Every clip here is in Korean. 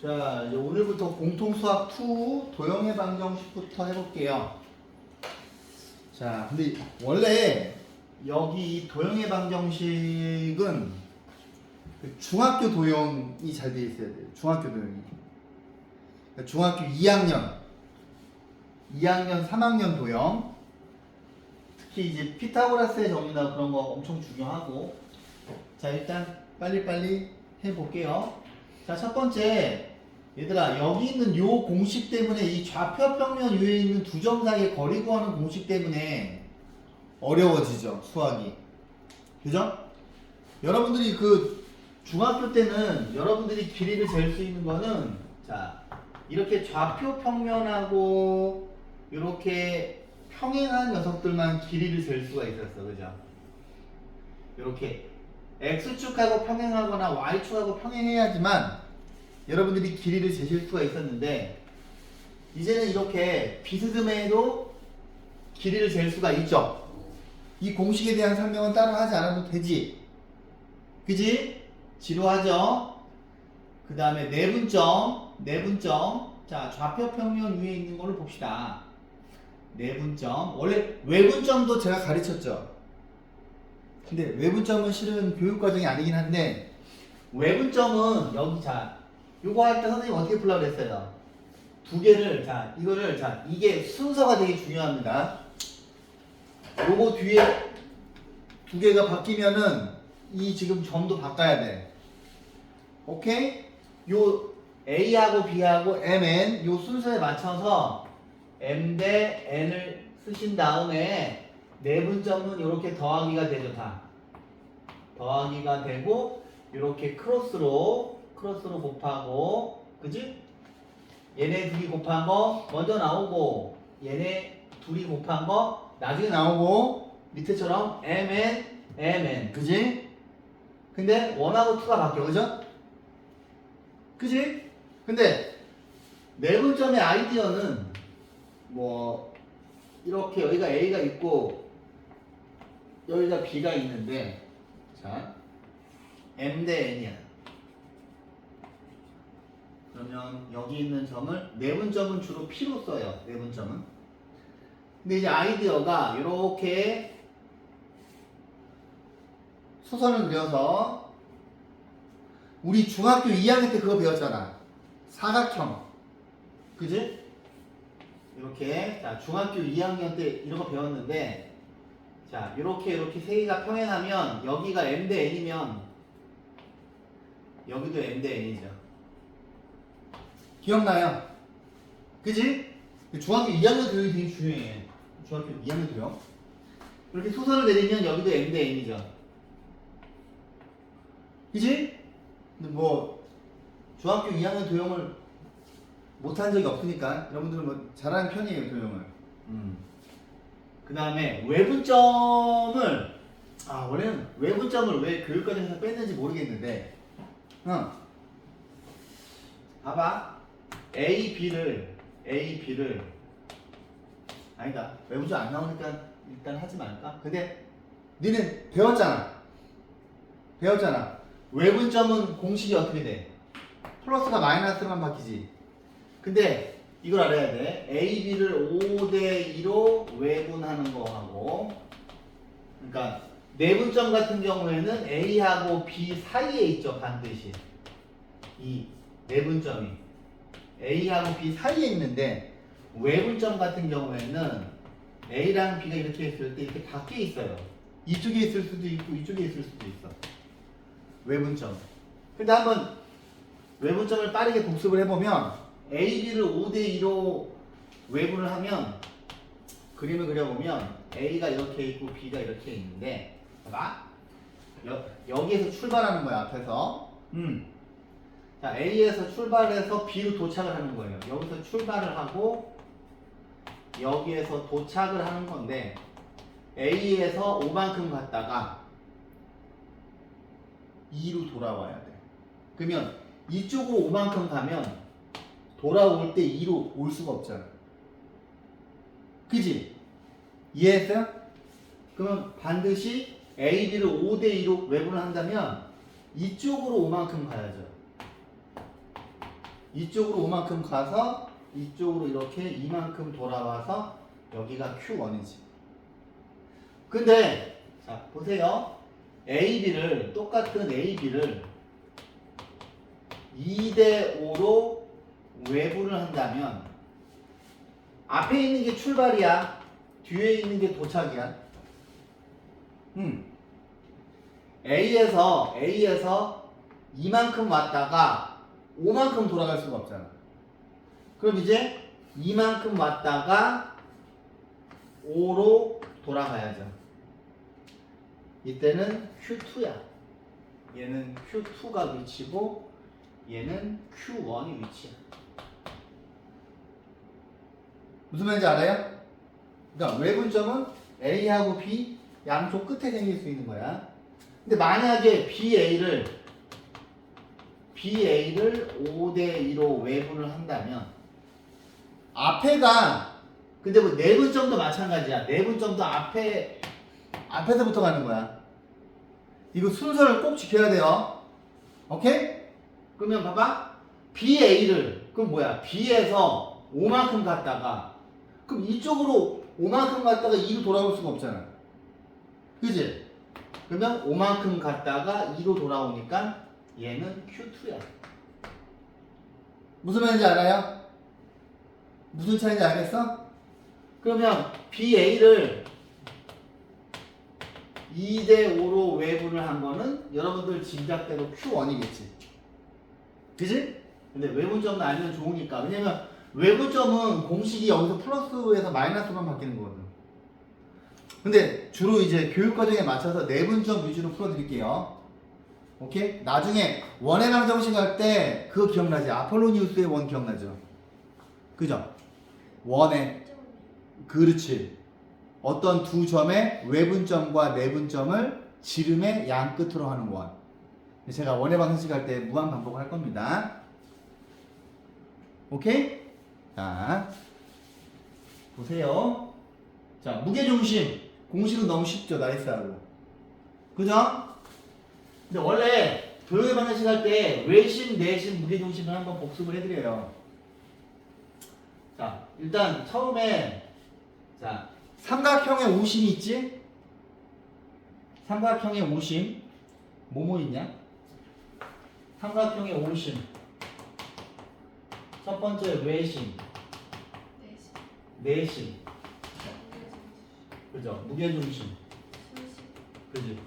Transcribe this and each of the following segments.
자, 이제 오늘부터 공통수학 2 도형의 방정식부터 해볼게요. 자, 근데 원래 여기 이 도형의 방정식은 그 중학교 도형이 잘 돼 있어야 돼요. 중학교 도형이. 그러니까 중학교 2학년, 3학년 도형. 특히 이제 피타고라스의 정리나 그런 거 엄청 중요하고. 자, 일단 빨리빨리 해볼게요. 자, 첫 번째. 얘들아, 여기 있는 요 공식 때문에 이 좌표 평면 위에 있는 두 점 사이의 거리 구하는 공식 때문에 어려워지죠, 수학이. 그죠? 여러분들이 그 중학교 때는 여러분들이 길이를 잴 수 있는 거는 자, 이렇게 좌표 평면하고 이렇게 평행한 녀석들만 길이를 잴 수가 있었어. 그죠? 이렇게 X축하고 평행하거나 Y축하고 평행해야지만 여러분들이 길이를 재실 수가 있었는데 이제는 이렇게 비스듬해도 길이를 잴 수가 있죠. 이 공식에 대한 설명은 따로 하지 않아도 되지. 그지? 지루하죠? 그 다음에 내분점. 자, 좌표 평면 위에 있는 걸로 봅시다. 내분점. 원래 외분점도 제가 가르쳤죠. 근데 외분점은 실은 교육과정이 아니긴 한데 외분점은 여기 자 요거 할 때 선생님 어떻게 풀라고 그랬어요? 두 개를 자 이거를 자 이게 순서가 되게 중요합니다. 요거 뒤에 두 개가 바뀌면은 이 지금 점도 바꿔야 돼. 오케이? 요 A하고 B하고 MN 요 순서에 맞춰서 M 대 N을 쓰신 다음에 내분점은 이렇게 더하기가 되죠. 다 더하기가 되고 이렇게 크로스로 곱하고 그지? 얘네 둘이 곱한 거 먼저 나오고 얘네 둘이 곱한 거 나중에 나오고 밑에처럼 MN 그지? 근데 1하고 2가 바뀌어 그죠? 그지? 근데 내분점의 아이디어는 뭐 이렇게 여기가 A가 있고 여기가 B가 있는데 자 M 대 N이야. 그러면 여기 있는 점을 내분점은 주로 P로 써요. 내분점은. 근데 이제 아이디어가 이렇게 수선을 그려서 우리 중학교 2학년 때 그거 배웠잖아. 사각형. 그지? 이렇게 자 중학교 2학년 때 이런 거 배웠는데 자 이렇게 세 개가 평행하면 여기가 M 대 N이면 여기도 M 대 N이죠. 기억나요? 그지? 중학교 2학년 교육이 되게 중요해. 중학교 2학년 교육. 이렇게 소선을 내리면 여기도 M 대 N이죠. 그지? 근데 뭐 중학교 2학년 도형을 못한 적이 없으니까 여러분들은 뭐 잘하는 편이에요 도형을. 그 다음에 외분점을 원래는 외분점을 왜 교육과정에서 뺐는지 모르겠는데 봐봐 A, B를 아니다 외분점 안 나오니까 일단 하지 말까? 근데 니는 배웠잖아 외분점은 공식이 어떻게 돼? 플러스가 마이너스로만 바뀌지. 근데 이걸 알아야 돼. A, B를 5대 2로 외분하는 거하고 그러니까 내분점 같은 경우에는 A하고 B 사이에 있죠. 반드시 이 내분점이 A하고 B 사이에 있는데 외분점 같은 경우에는 A랑 B가 이렇게 있을 때 이렇게 밖에 있어요. 이쪽에 있을 수도 있고 이쪽에 있을 수도 있어. 외분점. 근데 한번 외분점을 빠르게 복습을 해보면 A, B를 5대 2로 외분을 하면 그림을 그려보면 A가 이렇게 있고 B가 이렇게 있는데 봐봐 여기에서 출발하는 거야 앞에서 자 A에서 출발해서 B로 도착을 하는 거예요. 여기서 출발을 하고 여기에서 도착을 하는 건데 A에서 5만큼 갔다가 2로 돌아와야 돼. 그러면 이쪽으로 5만큼 가면 돌아올 때 2로 올 수가 없잖아. 그지? 이해했어요? 그러면 반드시 A, B를 5대 2로 외분을 한다면 이쪽으로 5만큼 가야죠. 이쪽으로 5만큼 가서 이쪽으로 이렇게 이만큼 돌아와서 여기가 Q1이지. 근데 자 보세요. AB를 똑같은 AB를 2대 5로 외부를 한다면 앞에 있는 게 출발이야. 뒤에 있는 게 도착이야. A에서 이만큼 왔다가 5만큼 돌아갈 수가 없잖아. 그럼 이제 이만큼 왔다가 5로 돌아가야죠. 이때는 Q2야. 얘는 Q2가 위치고 얘는 Q1이 위치야. 무슨 말인지 알아요? 그러니까 외분점은 A하고 B 양쪽 끝에 생길 수 있는 거야. 근데 만약에 BA를 5대2로 외분을 한다면 앞에가 근데 뭐 내분점도 마찬가지야. 내분점도 앞에서부터 가는 거야. 이거 순서를 꼭 지켜야 돼요. 오케이? 그러면 봐봐. BA를 그럼 뭐야? B에서 5만큼 갔다가 그럼 이쪽으로 5만큼 갔다가 2로 돌아올 수가 없잖아. 그지? 그러면 5만큼 갔다가 2로 돌아오니까 얘는 Q2야. 무슨 말인지 알아요? 무슨 차이인지 알겠어? 그러면 BA를 2대5로 외분을 한 거는 여러분들 짐작대로 Q1이겠지. 그지? 근데 외분점은 알면 좋으니까. 왜냐면 외분점은 공식이 여기서 플러스에서 마이너스만 바뀌는 거거든. 근데 주로 이제 교육과정에 맞춰서 내분점 위주로 풀어드릴게요. 오케이? 나중에 원의 방정식 할 때 그거 기억나지? 아폴로니우스의 원 기억나죠? 그죠? 원의 그렇지. 어떤 두 점의 외분점과 내분점을 지름의 양 끝으로 하는 원. 제가 원의 방정식 할 때 무한 반복을 할 겁니다. 오케이? 자, 보세요. 자, 무게중심. 공식은 너무 쉽죠, 나이스하고. 그죠? 근데 원래 도형의 방정식 할 때 외심, 내심, 무게중심을 한번 복습을 해드려요. 자, 일단 처음에 자 삼각형의 오심이 있지? 삼각형의 오심 뭐뭐 있냐? 삼각형의 오심 첫 번째 외심 내심 그죠? 무게중심 그지?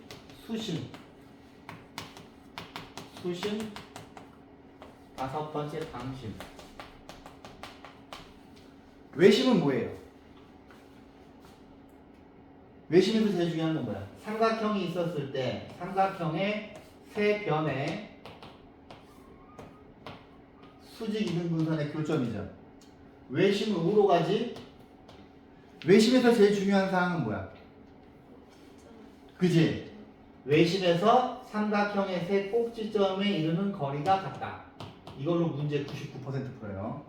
수심 다섯 번째 방심. 외심은 뭐예요? 외심에서 제일 중요한 건 뭐야? 삼각형이 있었을 때 삼각형의 세 변의 수직 이등분선의 교점이죠. 외심은 우로 가지. 외심에서 제일 중요한 사항은 뭐야? 그지? 외심에서 삼각형의 세 꼭지점에 이르는 거리가 같다. 이걸로 문제 99% 풀어요.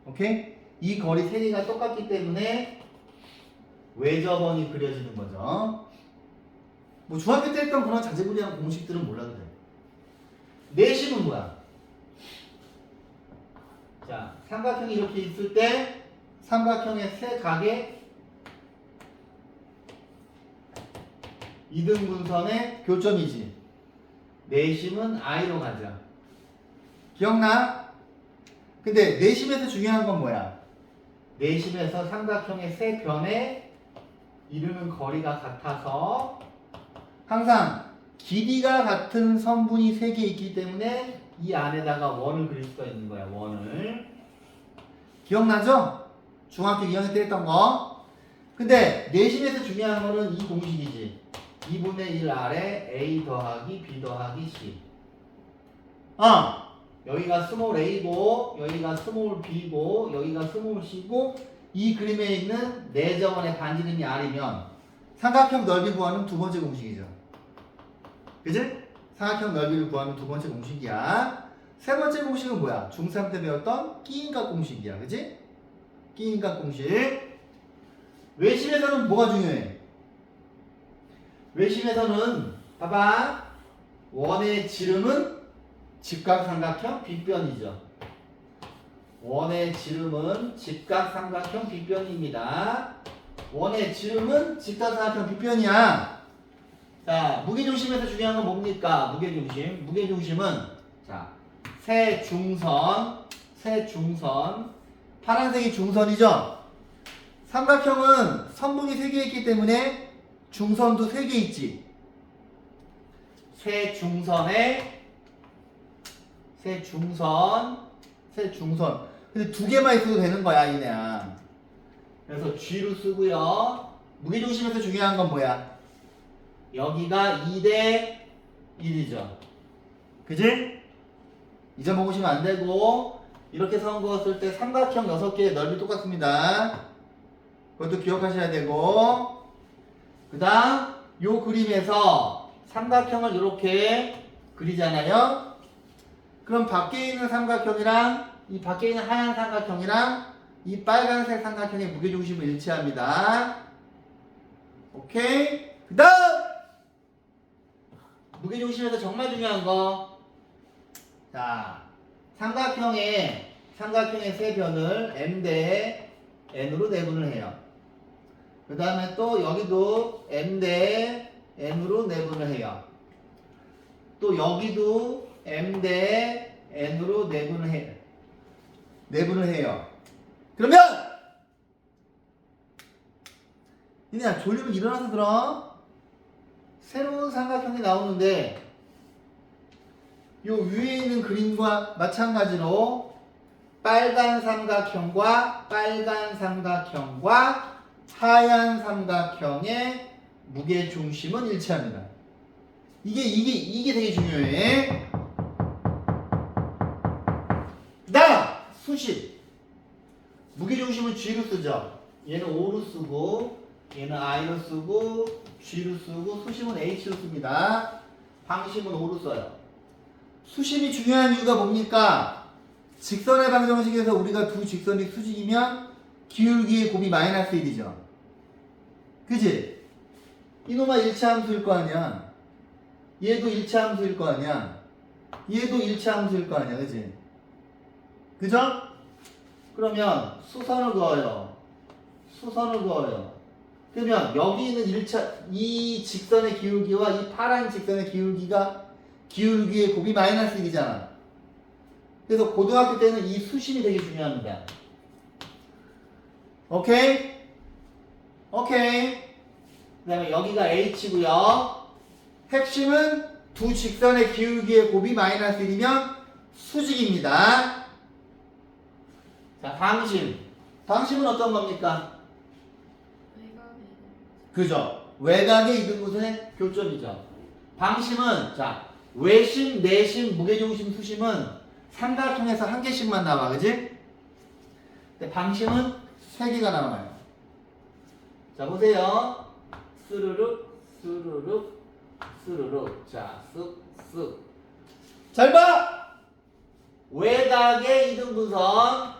오케이? 이 거리 세 개가 똑같기 때문에 외접원이 그려지는 거죠. 뭐 중학교 때 했던 그런 자제분리한 공식들은 몰라도 돼. 내심은 뭐야? 자, 삼각형이 이렇게 있을 때 삼각형의 세 각의 이등분선의 교점이지. 내심은 I로 가자. 기억나? 근데 내심에서 중요한 건 뭐야? 내심에서 삼각형의 세 변에 이르는 거리가 같아서 항상 길이가 같은 선분이 세 개 있기 때문에 이 안에다가 원을 그릴 수가 있는 거야. 원을. 기억나죠? 중학교 2학년 때 했던 거. 근데 내심에서 중요한 거는 이 공식이지. 2분의 1 아래 A 더하기 B 더하기 C. 여기가 스몰 a고 여기가 스몰 b고 여기가 스몰 c고 이 그림에 있는 내저원의 반지름이 r이면 삼각형 넓이 구하는 두 번째 공식이죠. 그지? 삼각형 넓이를 구하는 두 번째 공식이야. 세 번째 공식은 뭐야? 중3 때 배웠던 끼인각 공식이야. 그지? 끼인각 공식. 외심에서는 뭐가 중요해? 외심에서는 봐봐. 원의 지름은 직각삼각형 빗변이죠. 원의 지름은 직각삼각형 빗변입니다. 원의 지름은 직각삼각형 빗변이야. 자, 무게중심에서 중요한 건 뭡니까? 무게중심. 무게중심은 자, 세중선. 파란색이 중선이죠? 삼각형은 선분이 3개 있기 때문에 중선도 3개 있지. 세중선. 근데 2개만 있어도 되는 거야, 이네야. 그래서 G로 쓰고요. 무게중심에서 중요한 건 뭐야? 여기가 2대 1이죠. 그지? 잊어먹으시면 안 되고, 이렇게 선 그었을 때 삼각형 6개의 넓이 똑같습니다. 그것도 기억하셔야 되고, 그 다음, 요 그림에서 삼각형을 이렇게 그리잖아요. 그럼 밖에 있는 삼각형이랑 이 밖에 있는 하얀 삼각형이랑 이 빨간색 삼각형의 무게중심을 일치합니다. 오케이? 그 다음! 무게중심에서 정말 중요한 거. 자, 삼각형의 세 변을 m 대 n으로 내분을 해요. 그 다음에 또 여기도 m 대 n으로 내분을 해요. 또 여기도 m 대 n으로 내분을 해요. 그러면 그냥 졸리면 일어나서 들어. 새로운 삼각형이 나오는데 요 위에 있는 그림과 마찬가지로 빨간 삼각형과 하얀 삼각형의 무게중심은 일치합니다. 이게 되게 중요해. 그다음 수심. 무게중심은 G로 쓰죠. 얘는 O로 쓰고 얘는 I로 쓰고 G로 쓰고 수심은 H로 씁니다. 방심은 O로 써요. 수심이 중요한 이유가 뭡니까? 직선의 방정식에서 우리가 두 직선이 수직이면 기울기의 곱이 마이너스 1이죠. 그지? 이놈아 일차함수일 거 아니야. 얘도 일차함수일 거 아니야. 얘도 일차함수일 거 아니야. 그지? 그죠? 그러면 수선을 그어요. 그러면 여기 있는 이 직선의 기울기와 이 파란 직선의 기울기가 기울기의 곱이 마이너스 1이잖아. 그래서 고등학교 때는 이 수심이 되게 중요합니다. 오케이? 그 다음에 여기가 H고요. 핵심은 두 직선의 기울기의 곱이 마이너스 1이면 수직입니다. 자, 방심은 어떤 겁니까? 그죠? 외곽의 이등분선의 교점이죠. 방심은 자, 외심, 내심, 무게중심, 수심은 삼각형에서 한 개씩만 나와. 그지? 근데 방심은 3개가 나와요. 자, 보세요. 스르륵. 자, 쓱. 잘 봐! 외곽의 이등분선.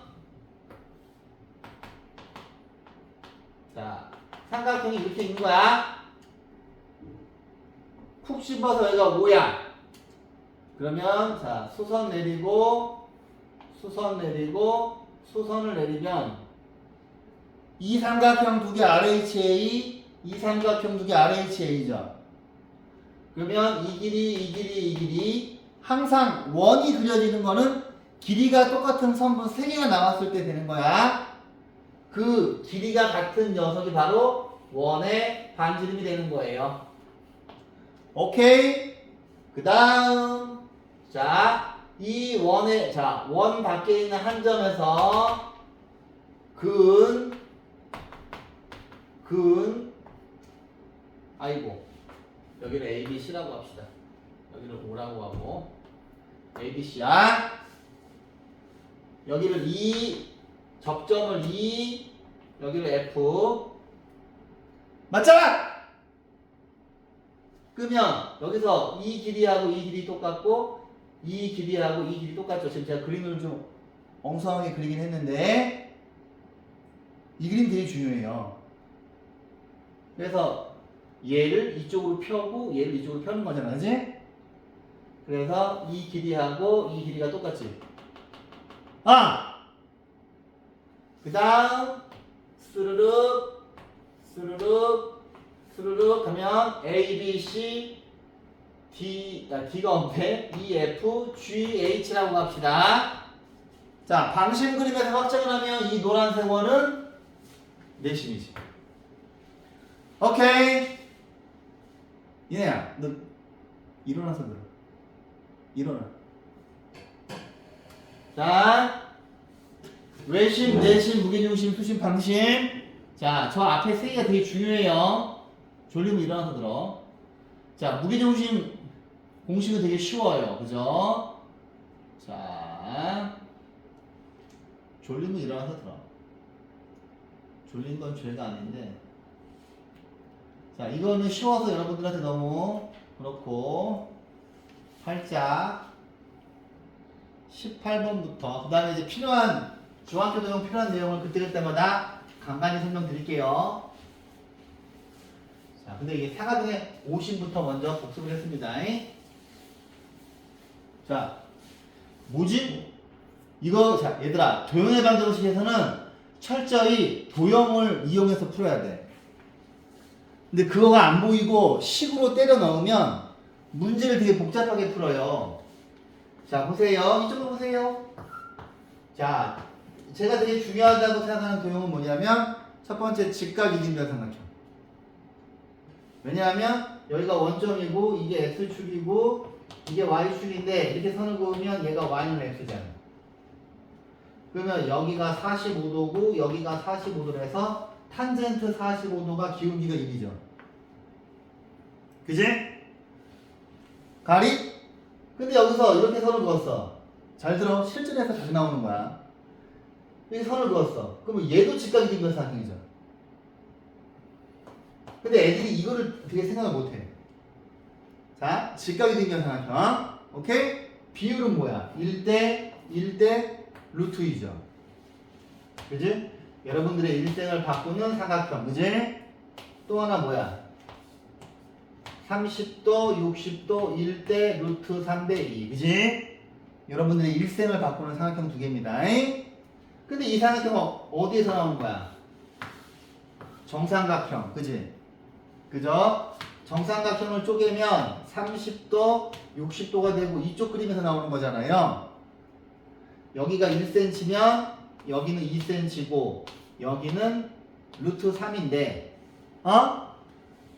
자, 삼각형이 이렇게 있는 거야. 푹 씹어서 여기가 5야. 그러면 자, 수선을 내리면 이 삼각형 두 개 RHA, 이 삼각형 두 개 RHA죠. 그러면 이 길이 항상 원이 그려지는 거는 길이가 똑같은 선분 3개가 나왔을 때 되는 거야. 그 길이가 같은 녀석이 바로 원의 반지름이 되는 거예요. 오케이? 그 다음 자, 이 원 밖에 있는 한 점에서 여기를 ABC라고 합시다. 여기를 O라고 하고 ABC야. 여기를 접점을 여기를 F. 맞잖아! 그러면 여기서 이 길이하고 이 길이 똑같고 이 길이하고 이 길이 똑같죠. 지금 제가 그림을 좀 엉성하게 그리긴 했는데 이 그림 되게 중요해요. 그래서 얘를 이쪽으로 펴고 얘를 이쪽으로 펴는 거잖아. 그지? 그래서 이 길이하고 이 길이가 똑같지. 그 다음 스르륵 스르륵 스르륵 하면 A, B, C, D가 없네. E, F, G, H라고 합시다. 자, 방심 그림에서 확정을 하면 이 노란색 원은 내심이지. 오케이. 이내야, 너 일어나서 들어. 일어나. 자, 외심, 내심, 무게중심, 수심, 방심. 자, 저 앞에 세 개가 되게 중요해요. 졸리면 일어나서 들어. 자, 무게중심 공식은 되게 쉬워요. 그죠? 자, 졸리면 일어나서 들어. 졸린 건 죄가 아닌데. 자, 이거는 쉬워서 여러분들한테 너무 그렇고, 살짝 18번부터 그 다음에 이제 필요한 중학교 도용 필요한 내용을 그때그때마다 간간히 설명드릴게요. 자, 근데 이게 사과등의 오심부터 먼저 복습을 했습니다. 자, 뭐지? 이거, 자, 얘들아, 도형의 방정식에서는 철저히 도형을 이용해서 풀어야 돼. 근데 그거가 안 보이고 식으로 때려 넣으면 문제를 되게 복잡하게 풀어요. 자, 보세요. 이쪽으로 보세요. 자, 제가 되게 중요하다고 생각하는 도형은 뭐냐면 첫 번째 직각 이등변 삼각형. 왜냐하면 여기가 원점이고 이게 x축이고 이게 y축인데 이렇게 선을 그으면 얘가 y는 x잖아. 그러면 여기가 45도고 여기가 45도로 해서 탄젠트 45도가 기울기가 1이죠. 그지? 가리? 근데 여기서 이렇게 선을 그었어. 잘 들어. 실전에서 잘 나오는 거야. 여기 선을 그었어. 그러면 얘도 직각이 등변 삼각형이죠. 근데 애들이 이거를 되게 생각을 못해. 자, 직각이 등변 삼각형. 오케이? 비율은 뭐야? 1대 1대 루트 2죠. 그지? 여러분들의 일생을 바꾸는 삼각형. 그지? 또 하나 뭐야? 30도, 60도, 1대 루트 3대 2. 그지? 여러분들의 일생을 바꾸는 삼각형 두 개입니다. 근데 이 삼각형은 어디에서 나오는 거야? 정삼각형. 그지? 그죠? 정삼각형을 쪼개면 30도, 60도가 되고 이쪽 그림에서 나오는 거잖아요. 여기가 1cm면 여기는 2cm고 여기는 루트 3인데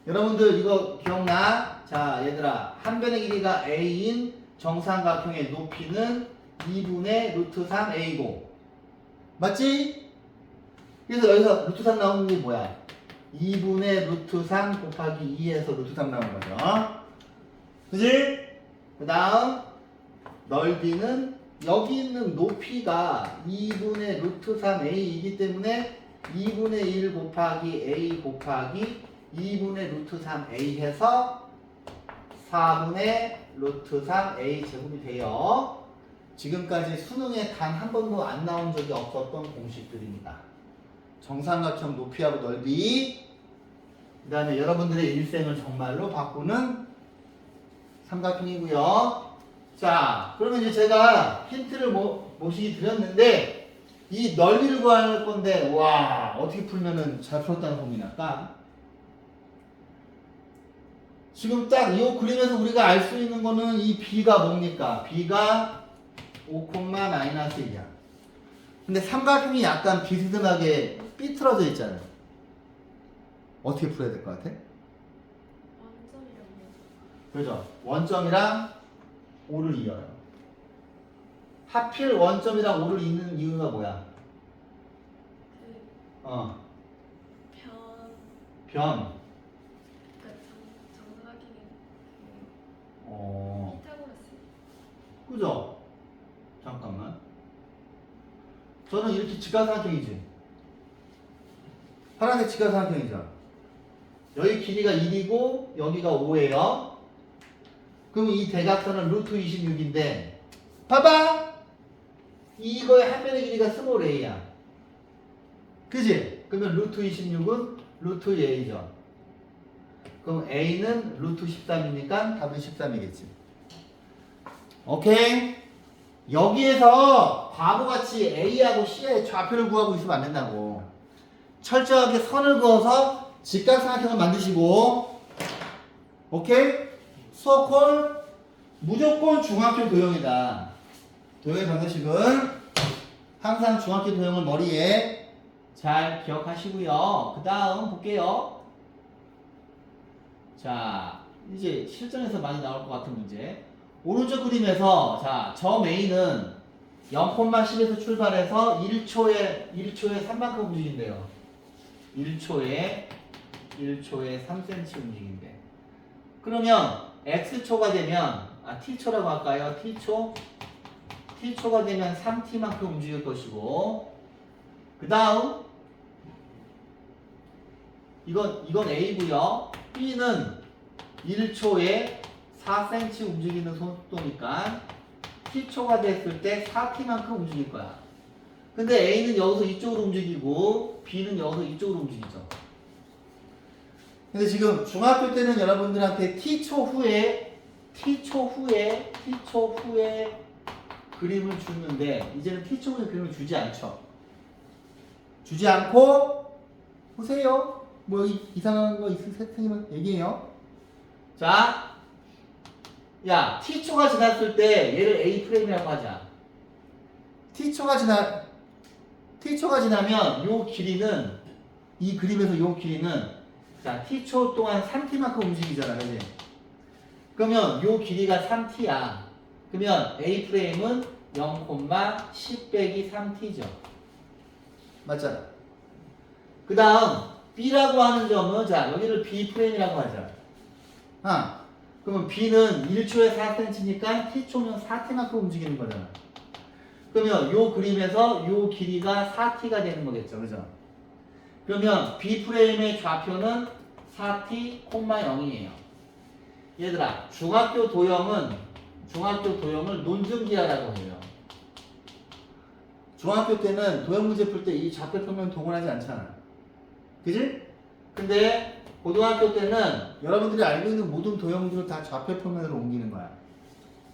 여러분들 이거 기억나? 자, 얘들아, 한 변의 길이가 a인 정삼각형의 높이는 2분의 루트 3a고 맞지? 그래서 여기서 루트 3 나오는 게 뭐야? 2분의 루트 3 곱하기 2에서 루트 3 나오는 거죠. 그지? 그 다음 넓이는 여기 있는 높이가 2분의 루트 3a이기 때문에 2분의 1 곱하기 a 곱하기 2분의 루트 3a 해서 4분의 루트 3a 제곱이 돼요. 지금까지 수능에 단 한 번도 안 나온 적이 없었던 공식들입니다. 정삼각형 높이하고 넓이, 그 다음에 여러분들의 일생을 정말로 바꾸는 삼각형이고요. 자, 그러면 이제 제가 힌트를 모시기 드렸는데 이 넓이를 구할 건데 와, 어떻게 풀면은 잘 풀었다는 소문이 날까? 지금 딱 이 그림에서 우리가 알 수 있는 거는 이 b가 뭡니까? b가 5,-1이야. 근데 삼각형이 약간 비스듬하게 삐뚤어져 있잖아요. 어떻게 풀어야 될 것 같아? 원점이랑요. 그죠? 원점이랑 오를 이어요. 하필 원점이랑 오를 잇는 이유가 뭐야? 그 어, 변, 변. 그러니까 정사각형의 어, 피타고라스. 그죠? 잠깐만. 저는 이렇게 직각삼각형이지. 파란색 직각삼각형이죠. 여기 길이가 1이고 여기가 5예요. 그럼 이 대각선은 루트 26인데 봐봐! 이거의 한 변의 길이가 스몰 a야. 그지? 그러면 루트 26은 루트 a죠. 그럼 a는 루트 13이니까 답은 13이겠지. 오케이? 여기에서 바보같이 A하고 C의 좌표를 구하고 있으면 안 된다고. 철저하게 선을 그어서 직각삼각형을 만드시고, 오케이? 수어콜 무조건 중학교 도형이다. 도형의 방정식은 항상 중학교 도형을 머리에 잘 기억하시고요. 그 다음 볼게요. 자, 이제 실전에서 많이 나올 것 같은 문제. 오른쪽 그림에서 자, 점 A는 0,10에서 출발해서 1초에 3만큼 움직인대요. 1초에 3cm 움직인대. 그러면 X초가 되면 T초라고 할까요? T초가 되면 3T만큼 움직일 것이고, 그 다음 이건 A고요. B는 1초에 4cm 움직이는 속도니까 T초가 됐을 때 4T만큼 움직일 거야. 근데 A는 여기서 이쪽으로 움직이고 B는 여기서 이쪽으로 움직이죠. 근데 지금 중학교 때는 여러분들한테 T초 후에 그림을 주는데, 이제는 T초 후에 그림을 주지 않죠. 주지 않고 보세요. 뭐 이상한 거 있으면 얘기해요. 자, 야, T초가 지났을 때 얘를 A 프레임이라고 하자. T초가 지나면 요 길이는, 이 그림에서 요 길이는, 자, T초 동안 3T만큼 움직이잖아, 그지? 그러면 요 길이가 3T야. 그러면 A 프레임은 0,10 빼기 3T죠. 맞잖아. 그 다음 B라고 하는 점은, 자, 여기를 B 프레임이라고 하자. 그러면 B는 1초에 4cm니까 T초면 4T만큼 움직이는 거잖아. 그러면 요 그림에서 요 길이가 4T가 되는 거겠죠. 그죠? 그러면 B 프레임의 좌표는 4T, 0이에요. 얘들아, 중학교 도형을 논증기하라고 해요. 중학교 때는 도형 문제 풀 때 이 좌표 평면 동원하지 않잖아. 그지? 근데 고등학교 때는 여러분들이 알고 있는 모든 도형들을 다 좌표 평면으로 옮기는 거야.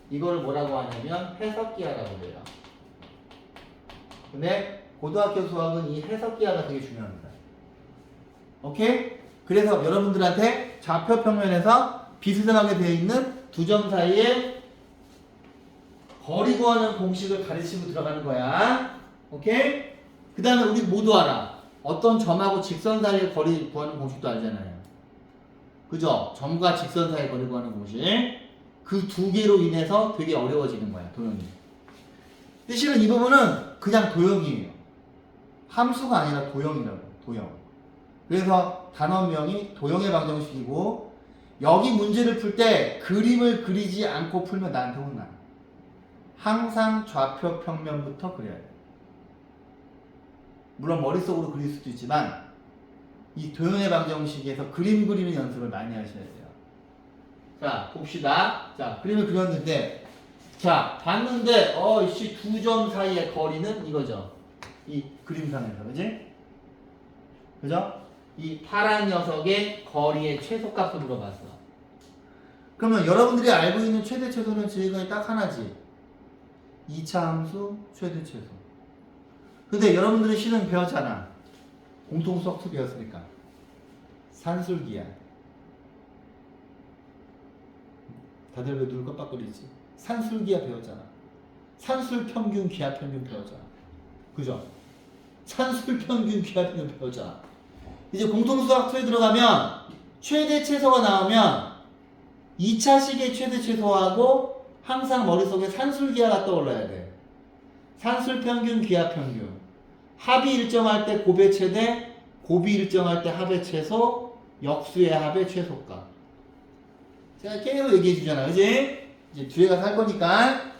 이거를 뭐라고 하냐면 해석기하라고 해요. 근데 고등학교 수학은 이 해석기하가 되게 중요합니다. 오케이? 그래서 여러분들한테 좌표 평면에서 비스듬하게 되어 있는 두 점 사이에 거리 구하는 공식을 가르치고 들어가는 거야. 오케이? 그 다음에 우리 모두 알아. 어떤 점하고 직선 사이의 거리 구하는 공식도 알잖아요. 그죠? 점과 직선 사이의 거리 구하는 공식. 그 두 개로 인해서 되게 어려워지는 거야, 도형이. 근데 실은 이 부분은 그냥 도형이에요. 함수가 아니라 도형이라고, 도형. 그래서 단원명이 도형의 방정식이고, 여기 문제를 풀 때 그림을 그리지 않고 풀면 나한테 혼나. 항상 좌표 평면부터 그려야 돼. 물론 머릿속으로 그릴 수도 있지만 이 도형의 방정식에서 그림 그리는 연습을 많이 하셔야 돼요. 자, 봅시다. 자, 그림을 그렸는데, 자, 봤는데 이씨 두 점 사이의 거리는 이거죠. 이 그림상에서, 그지? 그죠? 이 파란 녀석의 거리의 최소값을 물어봤어. 그러면 여러분들이 알고 있는 최대 최소는 지금까지 딱 하나지. 2차 함수 최대 최소. 근데 여러분들이 실은 배웠잖아. 공통 수학 2 배웠으니까. 산술기하. 다들 왜 눈을 깜빡거리지? 산술기하 배웠잖아. 산술평균 기하평균 배웠잖아. 그죠? 산술평균 기하평균 배웠잖아. 이제 공통수학 2에 들어가면 최대 최소가 나오면 2차식의 최대 최소하고 항상 머릿속에 산술기하가 떠올라야 돼. 산술평균 기하평균. 합이 일정할 때 곱의 최대, 곱이 일정할 때 합의 최소, 역수의 합의 최소값. 제가 계속 얘기해 주잖아. 그지? 이제 뒤에 가서 할 거니까.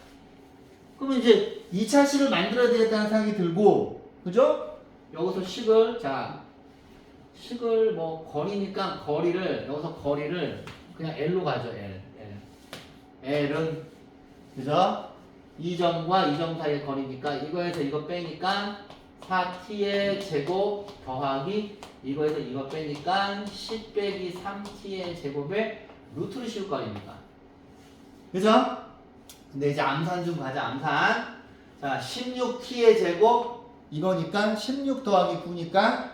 그러면 이제 2차식을 만들어야 되겠다는 생각이 들고, 그죠? 여기서 식을 뭐 거리니까 여기서 거리를 그냥 L로 가죠. L은 그죠? 이 점과 이 점 사이의 거리니까 이거에서 이거 빼니까 4t의 제곱 더하기 이거에서 이거 빼니까 10 빼기 3t의 제곱에 루트를 씌울 거 아닙니까? 그죠? 근데 이제 암산 좀 가자, 암산. 자, 16t의 제곱, 이거니까 16 더하기 9니까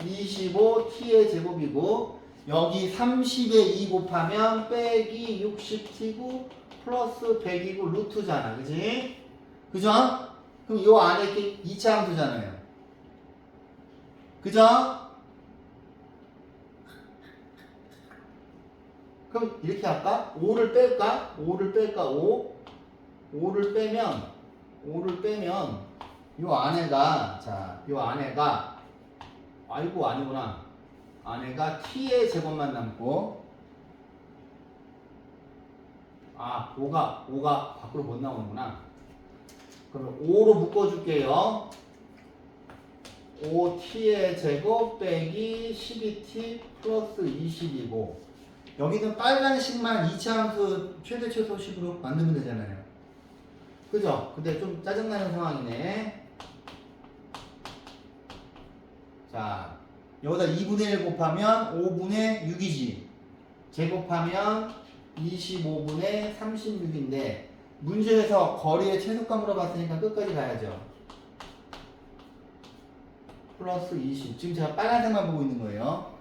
25t의 제곱이고, 여기 30에 2 곱하면 빼기 60t고, 플러스 100이고, 루트잖아. 그지? 그죠? 그럼 요 안에 이렇게 2차 함수잖아요. 그죠? 그럼 이렇게 할까? 5를 뺄까? 5를 뺄까? 5를 빼면 요 안에가, 자, 요 안에가, 아이고 아니구나. 안에가 t의 제곱만 남고, 아, 5가 밖으로 못 나오는구나. 그럼 5로 묶어줄게요. 5t의 제곱 빼기 12t 플러스 20이고, 여기는 빨간식만 2차 함수 최대 최소식으로 만들면 되잖아요. 그죠? 근데 좀 짜증나는 상황이네. 자, 여기다 2분의 1 곱하면 5분의 6이지. 제곱하면 25분의 36인데, 문제에서 거리의 최소값 물어봤으니까 끝까지 가야죠. 플러스 20. 지금 제가 빨간색만 보고 있는 거예요.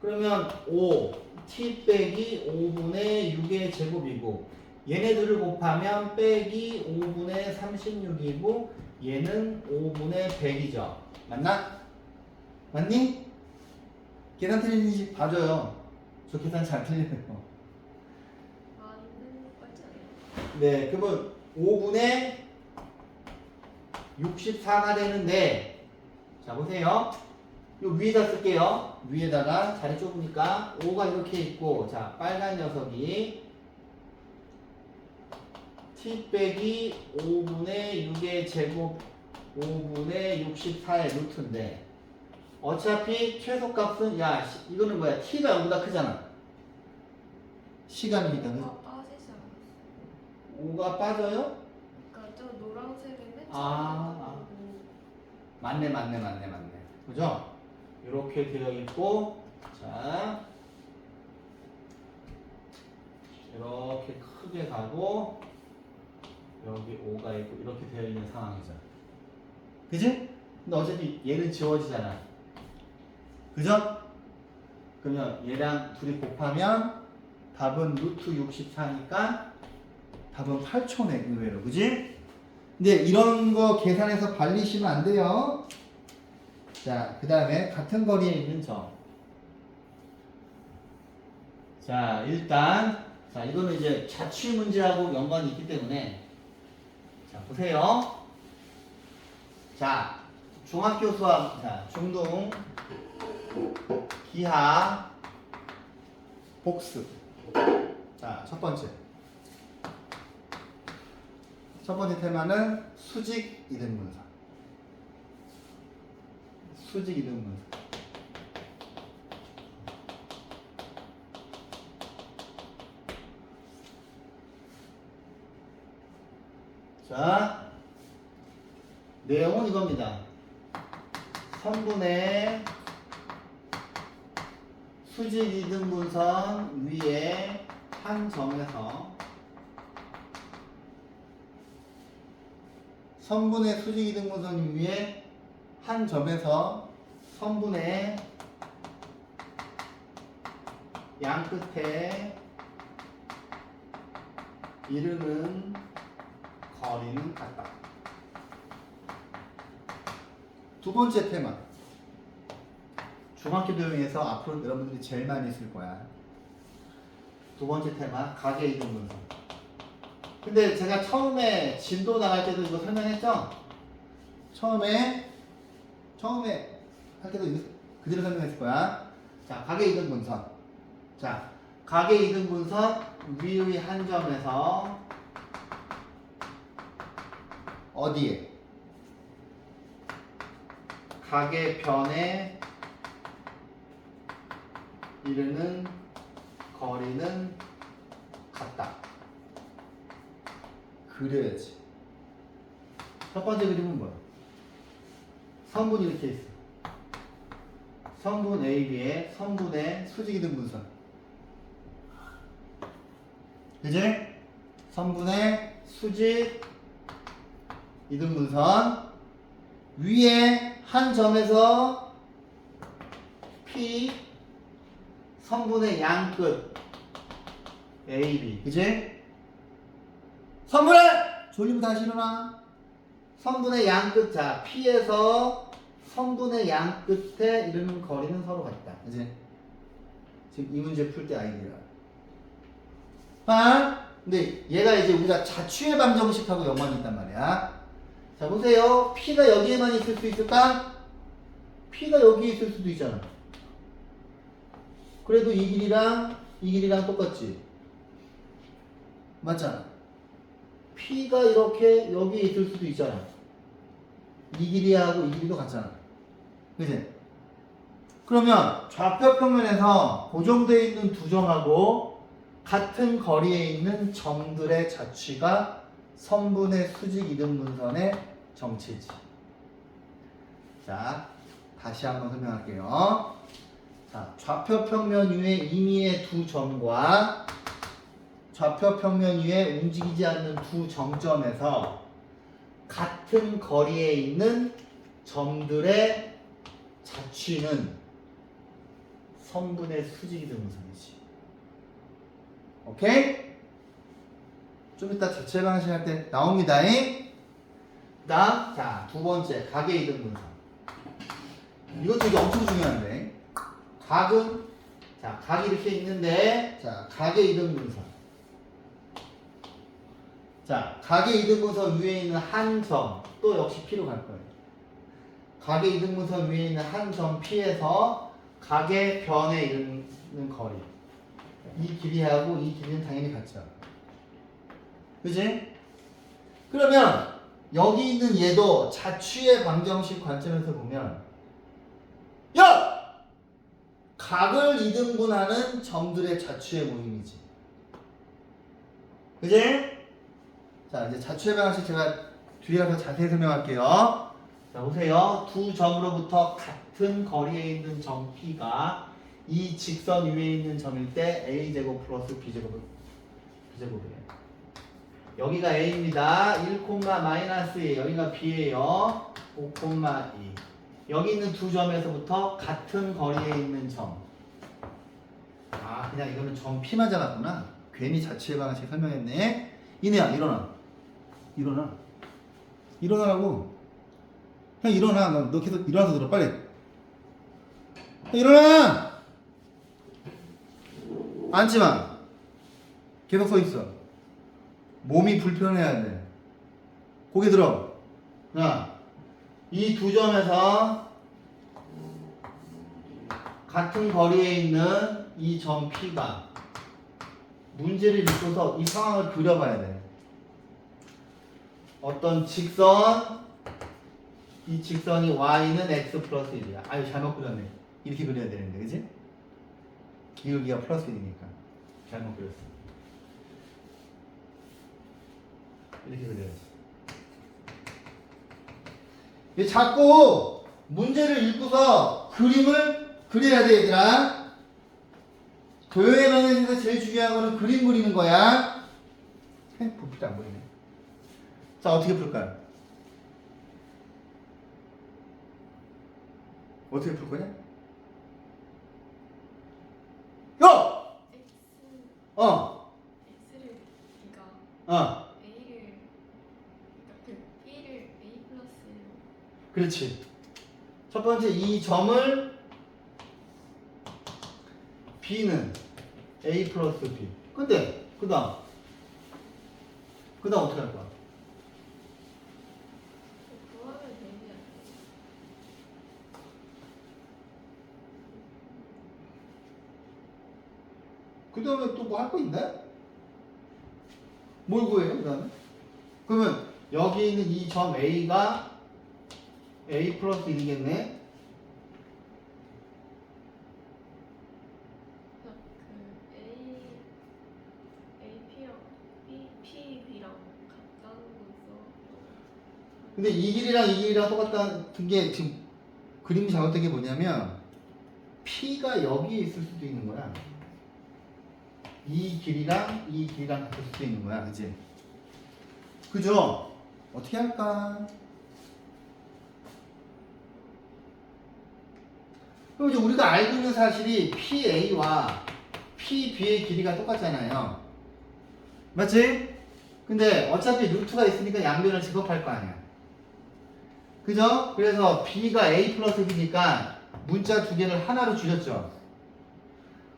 그러면 5, t 빼기 5분의 6의 제곱이고, 얘네들을 곱하면 빼기 5분의 36이고, 얘는 5분의 100이죠. 맞나? 맞니? 계산 틀리는지 봐줘요. 저 계산 잘 틀리네요. 맞는 것 같지 않아요? 네, 그러면 5분의 64가 되는데, 자, 보세요. 요 위에다 쓸게요. 위에다가 자리 좁으니까 5가 이렇게 있고, 자, 빨간 녀석이 t 빼기 5분의 6의 제곱 5분의 64의 루트인데, 어차피 최소값은, 야, 이거는 뭐야? t가 0보다 크잖아. 시간이니까. 빠지지 않았어요. 5가 빠져요? 그러니까 저 노란색은 맨 아. 처음에 맞네. 그죠? 이렇게 되어 있고, 자, 이렇게 크게 가고, 여기 5가 있고, 이렇게 되어 있는 상황이죠. 그지? 근데 어차피 얘는 지워지잖아. 그죠? 그러면 얘랑 둘이 곱하면 답은 루트 64니까 답은 8초네, 의외로. 그지? 근데 이런 거 계산해서 발리시면 안 돼요. 자, 그 다음에 같은 거리에 있는 점. 자, 일단, 자, 이거는 이제 자취 문제하고 연관이 있기 때문에, 자, 보세요. 자, 중학교 수학, 자, 중등, 기하, 복습. 자, 첫 번째. 첫 번째 테마는 수직 이등분선. 수직 이등분선. 자, 내용은 이겁니다. 선분의 수직 이등분선 위에 한 점에서 선분의 수직 이등분선 위에 한 점에서 선분의 양 끝에 이르는 거리는 같다. 두 번째 테마. 중학교 도형에서 앞으로 여러분들이 제일 많이 쓸 거야. 두 번째 테마, 가계 이등분선. 근데 제가 처음에 진도 나갈 때도 이거 설명했죠? 처음에 할 때도 이거 그대로 설명했을 거야. 자, 가계 이등분선. 자, 가계 이등분선 위의 한 점에서 어디에? 가계변에 이르는 거리는 같다. 그려야지. 첫 번째 그림은 뭐야? 선분이 이렇게 있어. 선분 AB에 선분의 수직이등분선. 그지? 선분의 수직 이등분선 위에 한 점에서 P 선분의 양끝 AB 그치? 선분의 졸리면 다시 일어나 선분의 양끝 자 P에서 선분의 양끝에 이르는 거리는 서로 같다 그치? 지금 이 문제 풀 때 아이디어야 근데 얘가 이제 우리가 자취의 방정식하고 연관이 있단 말이야 자 보세요 P가 여기에만 있을 수 있을까? P가 여기 있을 수도 있잖아 그래도 이 길이랑 똑같지 맞잖아 P가 이렇게 여기에 있을 수도 있잖아 이 길이하고 이 길이도 같잖아 그치? 그러면 좌표평면에서 고정되어 있는 두 점하고 같은 거리에 있는 점들의 자취가 선분의 수직 이등분선의 정체지 자 다시 한번 설명할게요 자, 좌표평면 위에 임의의 두 점과 좌표평면 위에 움직이지 않는 두 정점에서 같은 거리에 있는 점들의 자취는 선분의 수직 이등분선이지 오케이? 좀 이따 자체 방식 할 때 나옵니다. 그다음 자, 두 번째 각의 이등분선. 이것도 이게 엄청 중요한데. 각이 이렇게 있는데 자, 각의 이등분선. 자, 각의 이등분선 위에 있는 한 점 또 역시 P로 갈 거예요. 각의 이등분선 위에 있는 한 점 P에서 각의 변에 이르는 거리. 이 길이하고 이 길이는 당연히 같죠. 그지? 그러면 여기 있는 얘도 자취의 방정식 관점에서 보면 야! 각을 이등분하는 점들의 자취의 모임이지. 그지? 자 이제 자취의 방정식 제가 뒤에 가서 자세히 설명할게요. 자 보세요. 두 점으로부터 같은 거리에 있는 점 P가 이 직선 위에 있는 점일 때 A제곱 플러스 B제곱이에요. 여기가 A입니다. 1, 마이너스 여기가 B예요. 5, 2 여기 있는 두 점에서부터 같은 거리에 있는 점. 아 그냥 이거는 점 P만 잡았구나. 괜히 자취의 방식 설명했네. 이내야 일어나라고. 그냥 일어나. 너 계속 일어나서 들어 빨리. 일어나. 앉지마. 계속 서 있어. 몸이 불편해야 돼. 고개 들어. 자, 이 두 점에서 같은 거리에 있는 이 점 P가 문제를 읽고서 이 상황을 그려봐야 돼. 어떤 직선, 이 직선이 y는 x 플러스 1이야. 아유 잘못 그렸네. 이렇게 그려야 되는데, 그지? 여기가 플러스 1이니까 잘못 그렸어. 이렇게 그려야지. 자꾸 문제를 읽고서 그림을 그려야 돼, 얘들아. 도형의 방향에서 제일 중요한 거는 그림 그리는 거야. 부피도 안 보이네. 자, 어떻게 풀까요? 어떻게 풀 거냐? 야! X를 그러니까 A를 그러니까 그 B를 A 플러스 그렇지. 첫 번째 이 점을 B는 A 플러스 B. 근데 그 다음 어떻게 할 거야? 구하면 되지 않나요? 그 다음에 또 뭐 할 거 있나요? 뭘 구해요, 그 다음에? 그러면 여기 있는 이 점 A가 A 플러스 1이겠네? PB랑 같다는 거죠. 근데 이 길이랑 똑같다는 게 지금 그림이 잘못된 게 뭐냐면 P가 여기에 있을 수도 있는 거야. 이 길이랑 같을 수도 있는 거야, 그치? 그죠? 어떻게 할까? 그럼 이제 우리가 알고 있는 사실이 PA와 PB의 길이가 똑같잖아요. 맞지? 근데 어차피 루트가 있으니까 양변을 제곱할 거 아니야. 그죠? 그래서 B가 A 플러스 B니까 문자 두 개를 하나로 줄였죠.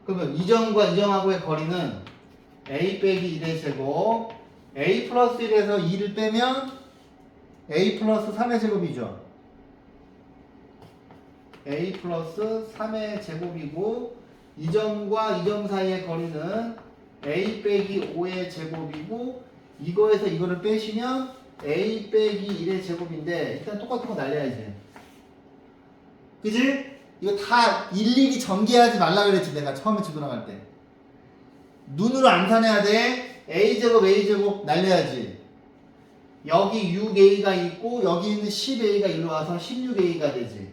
그러면 이 점과 이 점하고의 거리는 A 빼기 1의 제곱, A 플러스 1에서 2를 빼면 A 플러스 3의 제곱이죠. A 플러스 3의 제곱이고 이 점과 이 점 사이의 거리는 A 빼기 5의 제곱이고 이거에서 이거를 빼시면 A 빼기 1의 제곱인데 일단 똑같은 거 날려야지. 그지? 이거 다 일일이 전개하지 말라 그랬지 내가 처음에 집어 나갈 때. 눈으로 암산해야 돼. A제곱 A제곱 날려야지. 여기 6A가 있고 여기 있는 10A가 일로 와서 16A가 되지.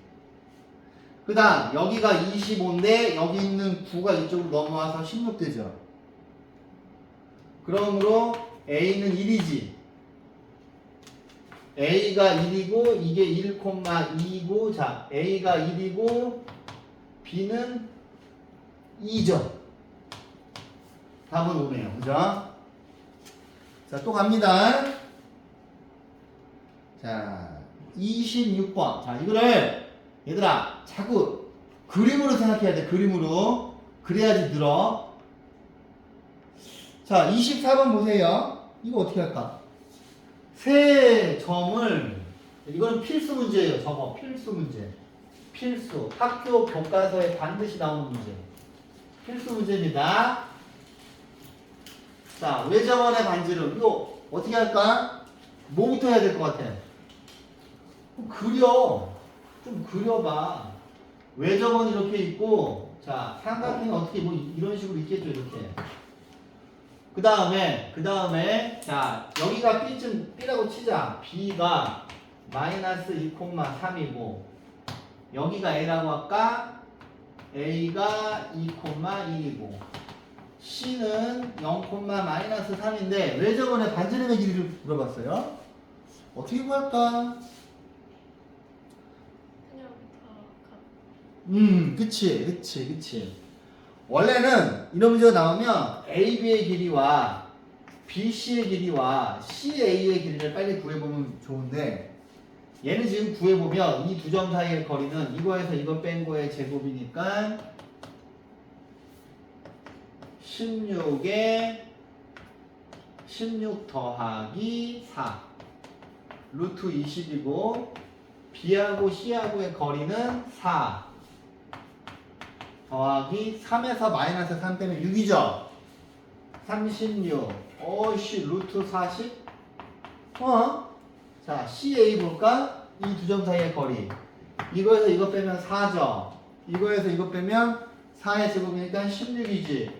그 다음 여기가 25인데 여기 있는 9가 이쪽으로 넘어와서 16 되죠. 그러므로 A는 1이지. A가 1이고 이게 1,2이고 자 A가 1이고 B는 2죠. 답은 5네요. 그죠? 자, 또 갑니다. 자, 26번. 자, 이거를 얘들아 자꾸 그림으로 생각해야 돼. 그림으로. 그래야지 늘어. 자, 24번 보세요. 이거 어떻게 할까? 세 점을 이거는 필수 문제예요. 저거 필수 문제. 필수. 학교 교과서에 반드시 나오는 문제. 필수 문제입니다. 자, 외접원의 반지름. 이거 어떻게 할까? 뭐부터 해야 될 것 같아? 그려. 좀 그려봐. 외접원 이렇게 있고, 자, 삼각형이 어떻게 뭐 이런 식으로 있겠죠, 이렇게. 그 다음에, 자, 여기가 B라고 치자. B가 마이너스 2,3이고, 여기가 A라고 할까? A가 2,1이고, C는 0,-3인데, 왜 저번에 반지름의 길이를 물어봤어요? 어떻게 구할까? 그냥 다 그치. 원래는 이런 문제가 나오면 AB의 길이와 BC의 길이와 CA의 길이를 빨리 구해보면 좋은데 얘는 지금 구해보면 이 두 점 사이의 거리는 이거에서 이거 뺀 거의 제곱이니까 16에 16 더하기 4 루트 20이고 B하고 C하고의 거리는 4 더하기 3에서 마이너스 3 빼면 6이죠. 36 어이씨 루트 40 자 CA 볼까? 이 두 점 사이의 거리 이거에서 이거 빼면 4죠. 이거에서 이거 빼면 4의 제곱이니까 16이지.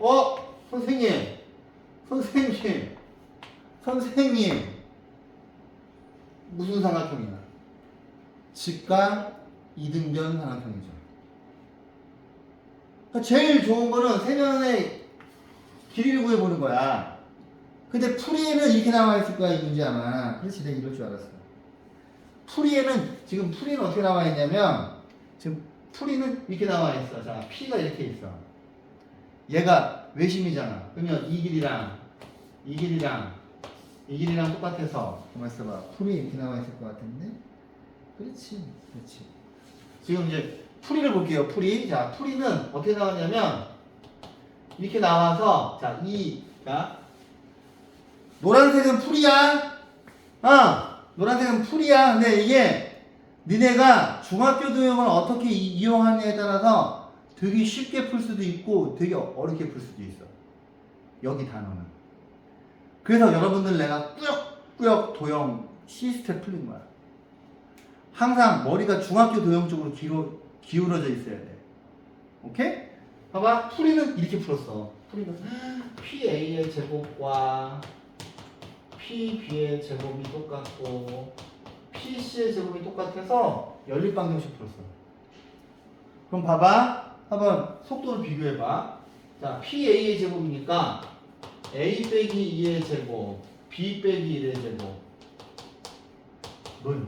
선생님 무슨 삼각형이야? 직각 이등변 삼각형이죠. 제일 좋은 거는 세면의 길이를 구해보는 거야. 근데 풀이에는 이렇게 나와 있을 거야, 이 문제 아마. 그렇지, 내가 이럴 줄 알았어. 지금 풀이는 어떻게 나와 있냐면, 지금 풀이는 이렇게 나와 있어. 자, P가 이렇게 있어. 얘가 외심이잖아. 그러면 이 길이랑 똑같아서, 가만 있어봐. 풀이 이렇게 나와 있을 것 같은데? 그렇지. 지금 이제 풀이를 볼게요. 자, 풀이는 어떻게 나왔냐면 이렇게 나와서 자, 노란색은 풀이야. 노란색은 풀이야. 근데 이게 니네가 중학교 도형을 어떻게 이용하느냐에 따라서 되게 쉽게 풀 수도 있고 되게 어렵게 풀 수도 있어. 여기 단어는. 그래서 여러분들 내가 꾸역꾸역 도형 시스템 풀린 거야. 항상 머리가 중학교 도형 쪽으로 기울어져 있어야 돼. 오케이? 봐봐. 풀이는 이렇게 풀었어. 풀이는 PA의 제곱과 PB의 제곱이 똑같고 PC의 제곱이 똑같아서 연립방정식 풀었어. 그럼 봐봐. 한번 속도를 비교해봐. 자, PA의 제곱이니까 A 빼기 2의 제곱, B 빼기 1의 제곱 는.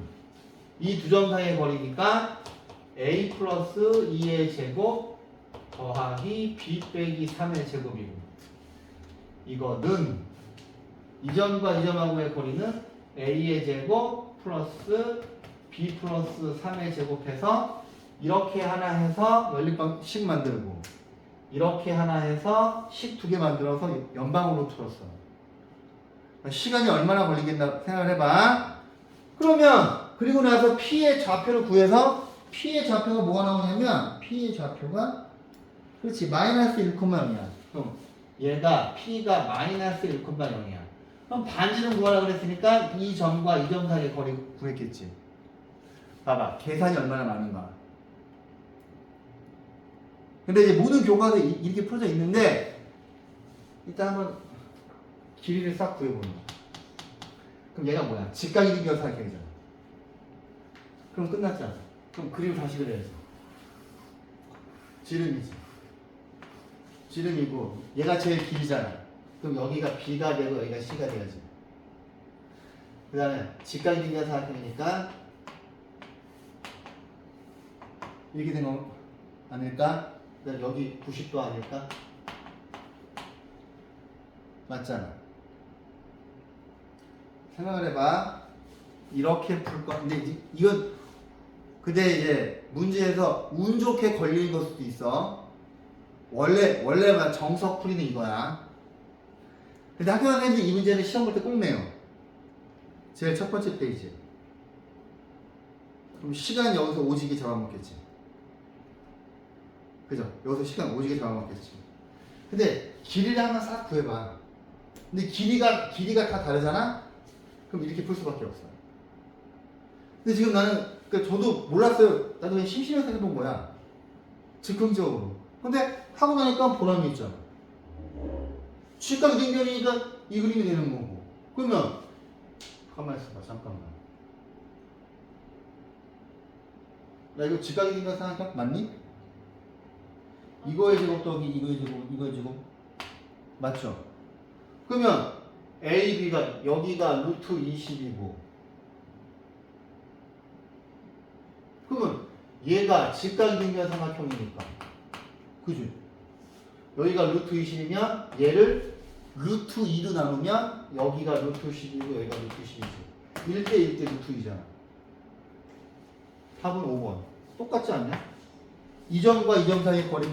이 두 점 사이의 거리니까 a 플러스 2의 제곱 더하기 b 빼기 3의 제곱이고 이거는 이 점과 이 점하고의 거리는 a의 제곱 플러스 b 플러스 3의 제곱해서 이렇게 하나 해서 연립방식 만들고 이렇게 하나 해서 식 두 개 만들어서 연방으로 풀었어. 시간이 얼마나 걸리겠나 생각을 해봐. 그러면 그리고 나서 p의 좌표를 구해서 p의 좌표가 뭐가 나오냐면 p의 좌표가 그렇지 마이너스 1,0이야. 그럼 얘가 p가 마이너스 1,0이야. 그럼 반지름 구하라 그랬으니까 이 점과 이 점 사이의 거리 구했겠지. 봐봐 계산이 얼마나 많은가. 근데 이제 모든 교과서에 이렇게 풀어져 있는데 일단 한번 길이를 싹 구해보는 거야. 그럼 얘가 뭐야? 직각이 생겨서 이렇게 되잖아. 그럼 끝났잖아. 그럼 그림을 다시 그려야지. 지름이지. 지름이고 얘가 제일 길잖아. 그럼 여기가 B가 되고 여기가 C가 돼야지. 그 다음에 직각이 생겨서 생각해보니까 이렇게 된 거 아닐까? 그 다음에 여기 90도 아닐까? 맞잖아. 생각을 해봐. 이렇게 풀 건데 이건 근데 이제 문제에서 운 좋게 걸리는 걸 수도 있어. 원래만 정석 풀이는 이거야. 근데 학교 선생님들이 이 문제는 시험 볼 때 꼭 내요. 제일 첫 번째 페이지. 그럼 시간 여기서 오지게 잡아먹겠지. 그죠? 여기서 시간 오지게 잡아먹겠지. 근데 길이를 한번 싹 구해봐. 근데 길이가 다 다르잖아? 그럼 이렇게 풀 수밖에 없어. 근데 지금 나는, 그러니까 저도 몰랐어요. 나도 그냥 심심해서 해본 거야. 즉흥적으로. 근데 하고 나니까 보람이 있잖아. 직각등변이니까 이 그림이 되는 거고. 그러면, 가만히 있어봐, 잠깐만. 나 이거 직각이니까 생각해? 맞니? 이거의 제곱 더하기 이거의 제곱, 이거의 제곱. 맞죠? 그러면 A, B가 여기가 루트 20이고 그러면 얘가 직각등변 삼각형이니까 그지? 여기가 루트 20이면 얘를 루트 2로 나누면 여기가 루트 10이고 여기가 루트 10이지 1대 1대 루트 2잖아. 답은 5번. 똑같지 않냐? 이 점과 이 점 사이의 거리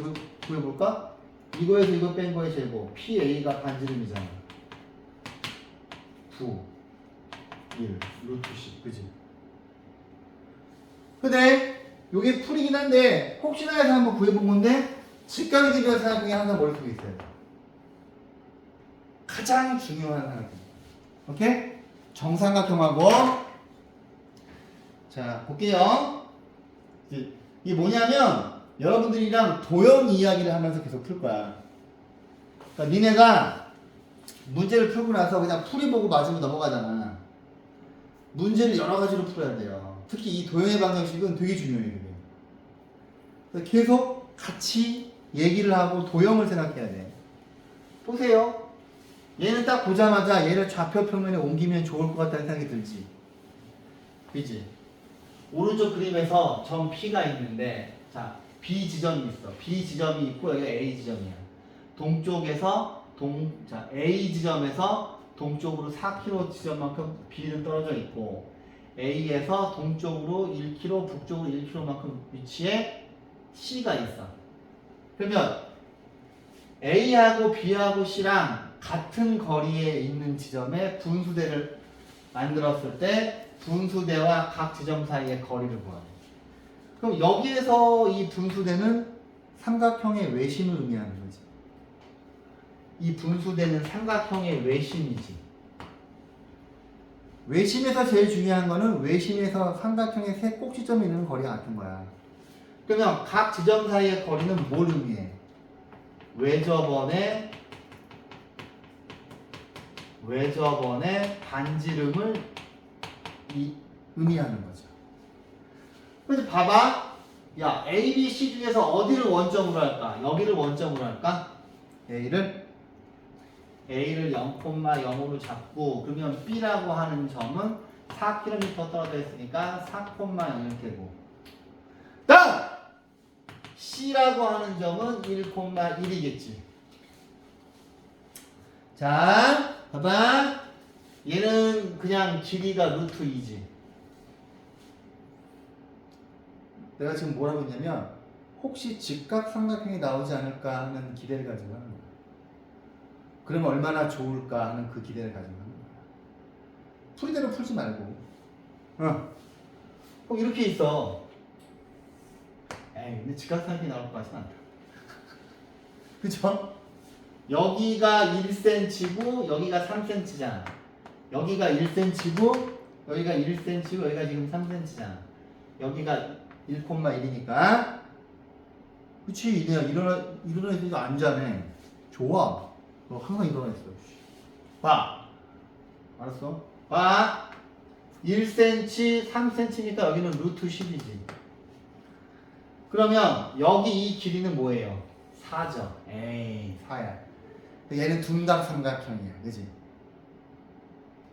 구해볼까? 이거에서 이거 뺀 거의 제곱 PA가 반지름이잖아. 9, 1, 루트 10, 그지? 근데 요게 풀이긴 한데 혹시나 해서 한번 구해본 건데 직각을 기준으로 생각하는 게 항상 머릿속에 있어요. 가장 중요한 상황. 오케이? 정삼각형하고 자 볼게요. 이게 뭐냐면 여러분들이랑 도형 이야기를 하면서 계속 풀 거야. 그러니까 니네가 문제를 풀고 나서 그냥 풀이 보고 맞으면 넘어가잖아. 문제를 여러 가지로 풀어야 돼요. 특히 이 도형의 방정식은 되게 중요해요. 그래서 계속 같이 얘기를 하고 도형을 생각해야 돼. 보세요. 얘는 딱 보자마자 얘를 좌표 평면에 옮기면 좋을 것 같다는 생각이 들지. 그지? 오른쪽 그림에서 점 P가 있는데 자 B 지점이 있어. B 지점이 있고 여기가 A 지점이야. 동쪽에서 자 A 지점에서 동쪽으로 4km 지점만큼 B는 떨어져 있고 A에서 동쪽으로 1km, 북쪽으로 1km만큼 위치에 C가 있어. 그러면 A하고 B하고 C랑 같은 거리에 있는 지점에 분수대를 만들었을 때 분수대와 각 지점 사이의 거리를 구하래. 그럼 여기에서 이 분수대는 삼각형의 외심을 의미하는 거지. 이 분수대는 삼각형의 외심이지. 외심에서 제일 중요한 거는 외심에서 삼각형의 세 꼭지점이 있는 거리가 같은 거야. 그러면 각 지점 사이의 거리는 뭘 의미해? 외접원의 반지름을 의미하는 거죠. 그래서 봐봐. 야, A, B, C 중에서 어디를 원점으로 할까? 여기를 원점으로 할까? A를 0,0으로 잡고 그러면 B라고 하는 점은 4km 떨어져 있으니까 4,0을 떼고. 다음! C라고 하는 점은 1,1이겠지. 자, 봐봐. 얘는 그냥 길이가 루트 2지. 내가 지금 뭐라고 했냐면 혹시 직각삼각형이 나오지 않을까 하는 기대를 가지고 하는 거야. 그러면 얼마나 좋을까 하는 그 기대를 가지고 하는 거야. 풀이대로 풀지 말고. 꼭 이렇게 있어. 에이, 근데 직각삼각형이 나올 것 같진 않다. 그죠? 여기가 1cm고 여기가 3cm잖아. 여기가 1cm고 여기가 1cm고 여기가 지금 3cm잖아. 여기가 1,1이니까. 그치, 이래야 일어나 있으니까 안 자네. 좋아. 너 항상 일어나 있어. 봐. 알았어? 봐. 1cm, 3cm니까 여기는 루트 10이지. 그러면 여기 이 길이는 뭐예요? 4죠. 에이, 4야. 얘는 둔각삼각형이야. 그지?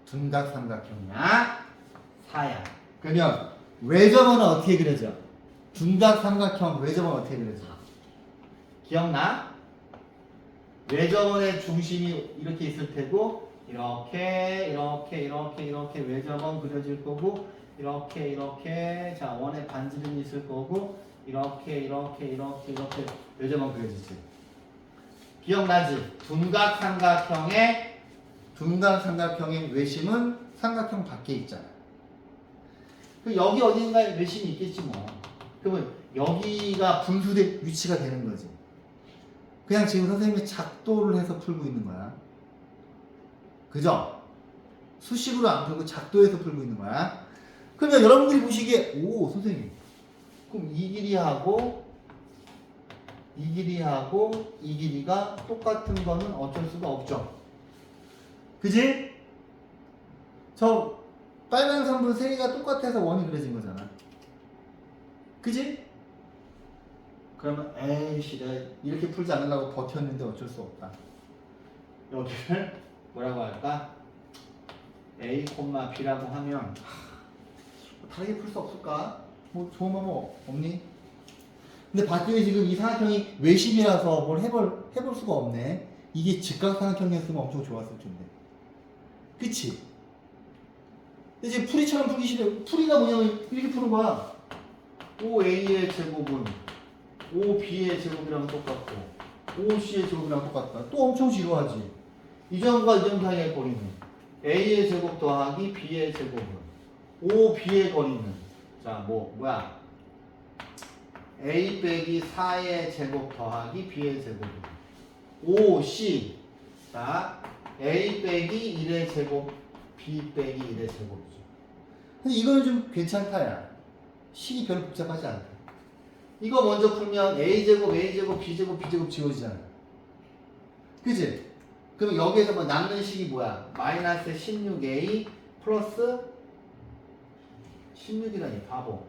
둔각삼각형이야. 4야. 그러면 외접원은 어떻게 그려져? 둔각삼각형 외접원은 어떻게 그려져? 기억나? 외접원의 중심이 이렇게 있을 테고 이렇게 외접원 그려질 거고 이렇게 자 원의 반지름이 있을 거고 이렇게 외접원 그려지지. 기억나지? 둔각삼각형의 외심은 삼각형 밖에 있잖아. 여기 어딘가에 외심이 있겠지 뭐. 그러면 여기가 분수대 위치가 되는 거지. 그냥 지금 선생님이 작도를 해서 풀고 있는 거야. 그죠? 수식으로 안 풀고 작도해서 풀고 있는 거야. 그러면 여러분들이 보시기에 오 선생님 그럼 이 길이하고 이 길이가 똑같은 거는 어쩔 수가 없죠. 그지? 저 빨간 선분 세 개가 똑같아서 원이 그려진 거잖아. 그지? 그러면 에이씨 내가 이렇게 풀지 않으려고 버텼는데 어쩔 수 없다. 여기를 뭐라고 할까? A, B라고 하면 다르게 풀 수 없을까? 뭐 좋은 방법 없니? 근데 봤더니 지금 이 삼각형이 외심이라서 뭘 해볼 수가 없네. 이게 직각삼각형이었으면 엄청 좋았을 텐데. 그치? 근데 지금 풀이처럼 풀기 싫어. 풀이가 뭐냐면 이렇게 푸는 거야. 5A의 제곱은 5B의 제곱이랑 똑같고 5C의 제곱이랑 똑같다. 또 엄청 지루하지. 이 점과 이 점 사이의 거리는 A의 제곱 더하기 B의 제곱은 5B의 거리는 자 뭐야 A 빼기 4의 제곱 더하기 B의 제곱은 5C 자 A 빼기 1의 제곱 B 빼기 1의 제곱이죠. 근데 이거는 좀 괜찮다 야. 식이 별로 복잡하지 않다. 이거 먼저 풀면 A제곱, A제곱, B제곱, B제곱 지워지잖아. 그치? 그럼 여기에서 뭐 남는 식이 뭐야? 마이너스 16A 플러스 16이라니 바보.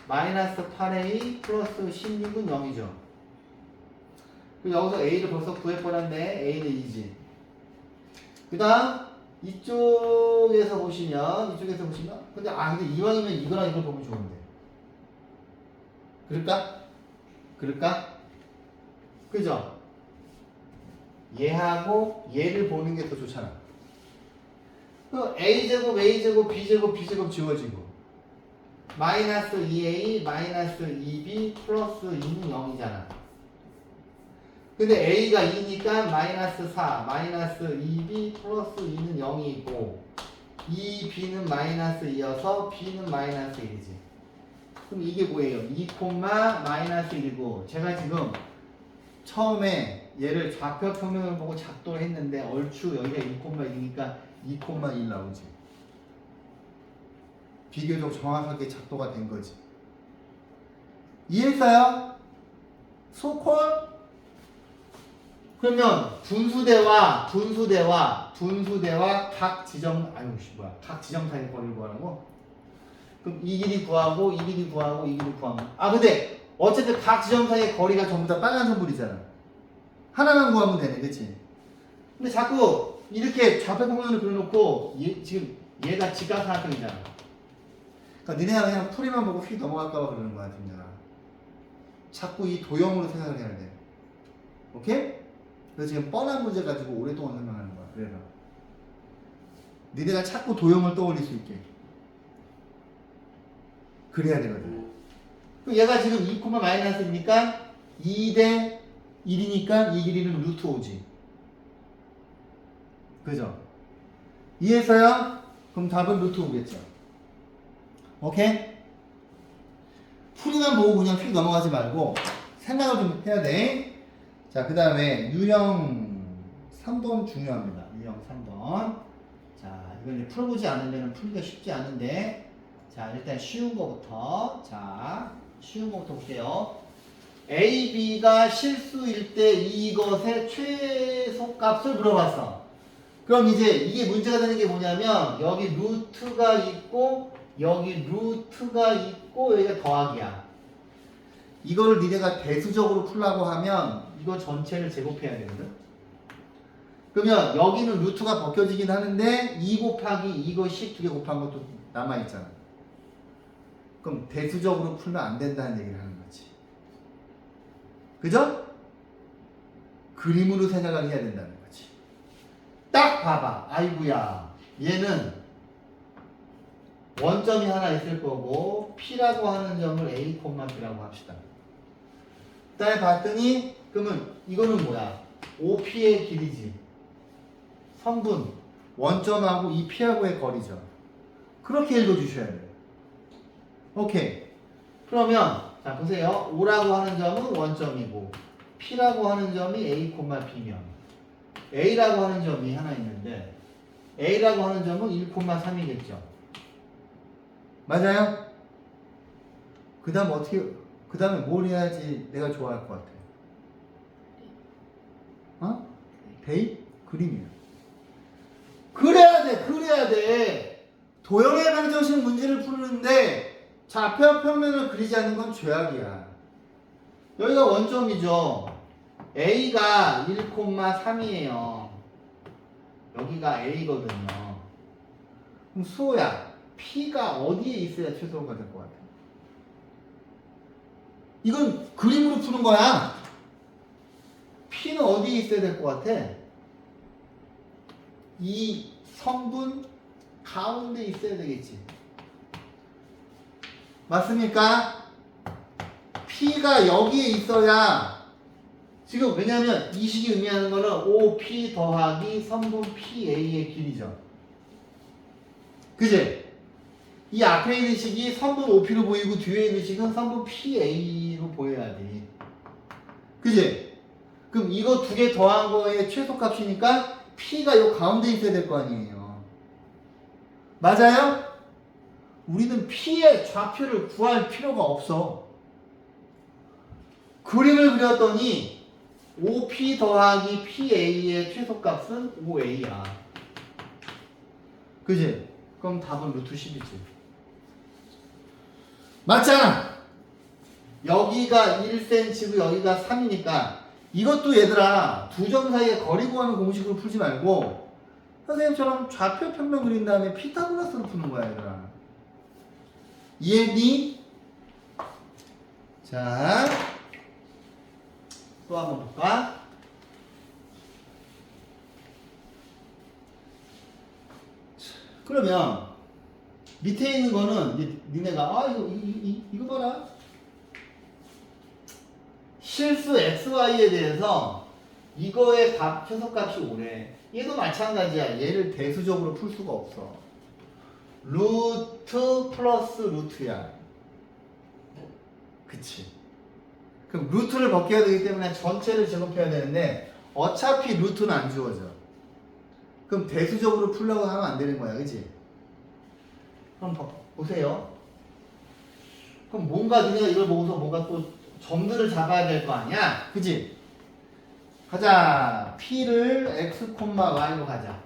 마이너스 8A 플러스 16은 0이죠. 그럼 여기서 A를 벌써 구해버렸네. A는 2지. 그 다음 이쪽에서 보시면 근데 이왕이면 이거랑 이걸 보면 좋은데 그럴까? 그죠? 얘하고 얘를 보는 게 더 좋잖아. 그 A제곱, A제곱, B제곱, B제곱 지워지고 마이너스 2A, 마이너스 2B, 플러스 2는 0이잖아. 근데 A가 2니까 마이너스 4, 마이너스 2B, 플러스 2는 0이고 2B는 마이너스 2여서 B는 마이너스 1이지. 그럼 이게 뭐예요? 2, 마이너스 1이고 제가 지금 처음에 얘를 좌표 평면을 보고 작도를 했는데 얼추 여기가 2,1이니까 2,1 나오지. 비교적 정확하게 작도가 된 거지. 이해했어요? 소콜? 그러면 분수대와 각 지점 각 지점 사이의 거리를 구하라고? 그럼 이 길이 구하고 이 길이 구하고 이 길이 구하면 근데 어쨌든 각 지점 사이의 거리가 전부 다 빨간 선불이잖아. 하나만 구하면 되네, 그치? 근데 자꾸 이렇게 좌표 평면을 그려놓고 지금 얘가 직각삼각형이잖아. 그러니까 니네가 그냥 풀이만 보고 휙 넘어갈까봐 그러는 거야, 팀들아. 자꾸 이 도형으로 생각을 해야 돼. 오케이? 그래서 지금 뻔한 문제 가지고 오랫동안 설명하는 거야. 그래서 니네가 자꾸 도형을 떠올릴 수 있게. 그래야 되거든. 그럼 얘가 지금 2, 마이너스니까 2대 1이니까 이 길이는 루트 5지. 그죠? 이해했어요? 그럼 답은 루트 5겠죠. 오케이? 풀이만 보고 그냥 휙 넘어가지 말고 생각을 좀 해야 돼. 자, 그 다음에 유형 3번 중요합니다. 유형 3번. 자, 이건 이제 풀어보지 않으면 풀기가 쉽지 않은데, 자, 일단 쉬운 거부터. 자, 쉬운 거부터 볼게요. A, B가 실수일 때 이것의 최소값을 물어봤어. 그럼 이제 이게 문제가 되는 게 뭐냐면, 여기 루트가 있고, 여기 루트가 있고, 여기가 더하기야. 이거를 니네가 대수적으로 풀라고 하면, 이거 전체를 제곱해야 되거든? 그러면 여기는 루트가 벗겨지긴 하는데, 2 곱하기 이거 12개 곱한 것도 남아있잖아. 그럼 대수적으로 풀면 안 된다는 얘기를 하는 거지. 그죠? 그림으로 생각을 해야 된다는 거지. 딱 봐봐. 아이고야. 얘는 원점이 하나 있을 거고 P라고 하는 점을 A, B라고 합시다. 그다음에 봤더니 그러면 이거는 뭐야? OP의 길이지. 성분 원점하고 이 P하고의 거리죠. 그렇게 읽어주셔야 돼요. 오케이. 그러면 자 보세요. O라고 하는 점은 원점이고 P라고 하는 점이 A, B면 A라고 하는 점이 하나 있는데 A라고 하는 점은 1,3이겠죠. 맞아요? 그 다음 어떻게, 그 다음에 뭘 해야지 내가 좋아할 것 같아? 어? 대입? 그림이야. 그래야 돼, 그래야 돼. 도형의 방정식 문제를 푸는데 좌표 평면을 그리지 않는 건 죄악이야. 여기가 원점이죠. A가 1,3이에요. 여기가 A거든요. 그럼 수호야, P가 어디에 있어야 최소가 될 것 같아? 이건 그림으로 푸는 거야. P는 어디에 있어야 될 것 같아? 이 성분 가운데 있어야 되겠지. 맞습니까? P가 여기에 있어야, 지금 왜냐면 이 식이 의미하는 거는 OP 더하기 성분 PA의 길이죠. 그지? 이 앞에 있는 식이 성분 OP로 보이고 뒤에 있는 식은 성분 PA로 보여야 돼. 그지? 그럼 이거 두 개 더한 거의 최소값이니까 P가 요 가운데 있어야 될 거 아니에요. 맞아요? 우리는 P의 좌표를 구할 필요가 없어. 그림을 그렸더니 OP 더하기 PA의 최소값은 5A야. 그지? 그럼 답은 루트 10이지. 맞잖아. 여기가 1cm고 여기가 3이니까 이것도 얘들아 두 점 사이의 거리 구하는 공식으로 풀지 말고 선생님처럼 좌표 평면 그린 다음에 피타고라스로 푸는 거야 얘들아. 이해했니? 자, 또 한번 볼까? 그러면 밑에 있는 거는 니네가 이거 봐라. 실수 xy에 대해서 이거의 값 최소값이 5래. 얘도 마찬가지야. 얘를 대수적으로 풀 수가 없어. 루트 플러스 루트야. 그치? 그럼 루트를 벗겨야 되기 때문에 전체를 제곱해야 되는데 어차피 루트는 안 주어져. 그럼 대수적으로 풀려고 하면 안 되는 거야. 그치? 그럼 보세요. 그럼 뭔가 니네가 이걸 보고서 뭔가 또 점들을 잡아야 될 거 아니야? 그치? 가자. P를 x, y로 가자.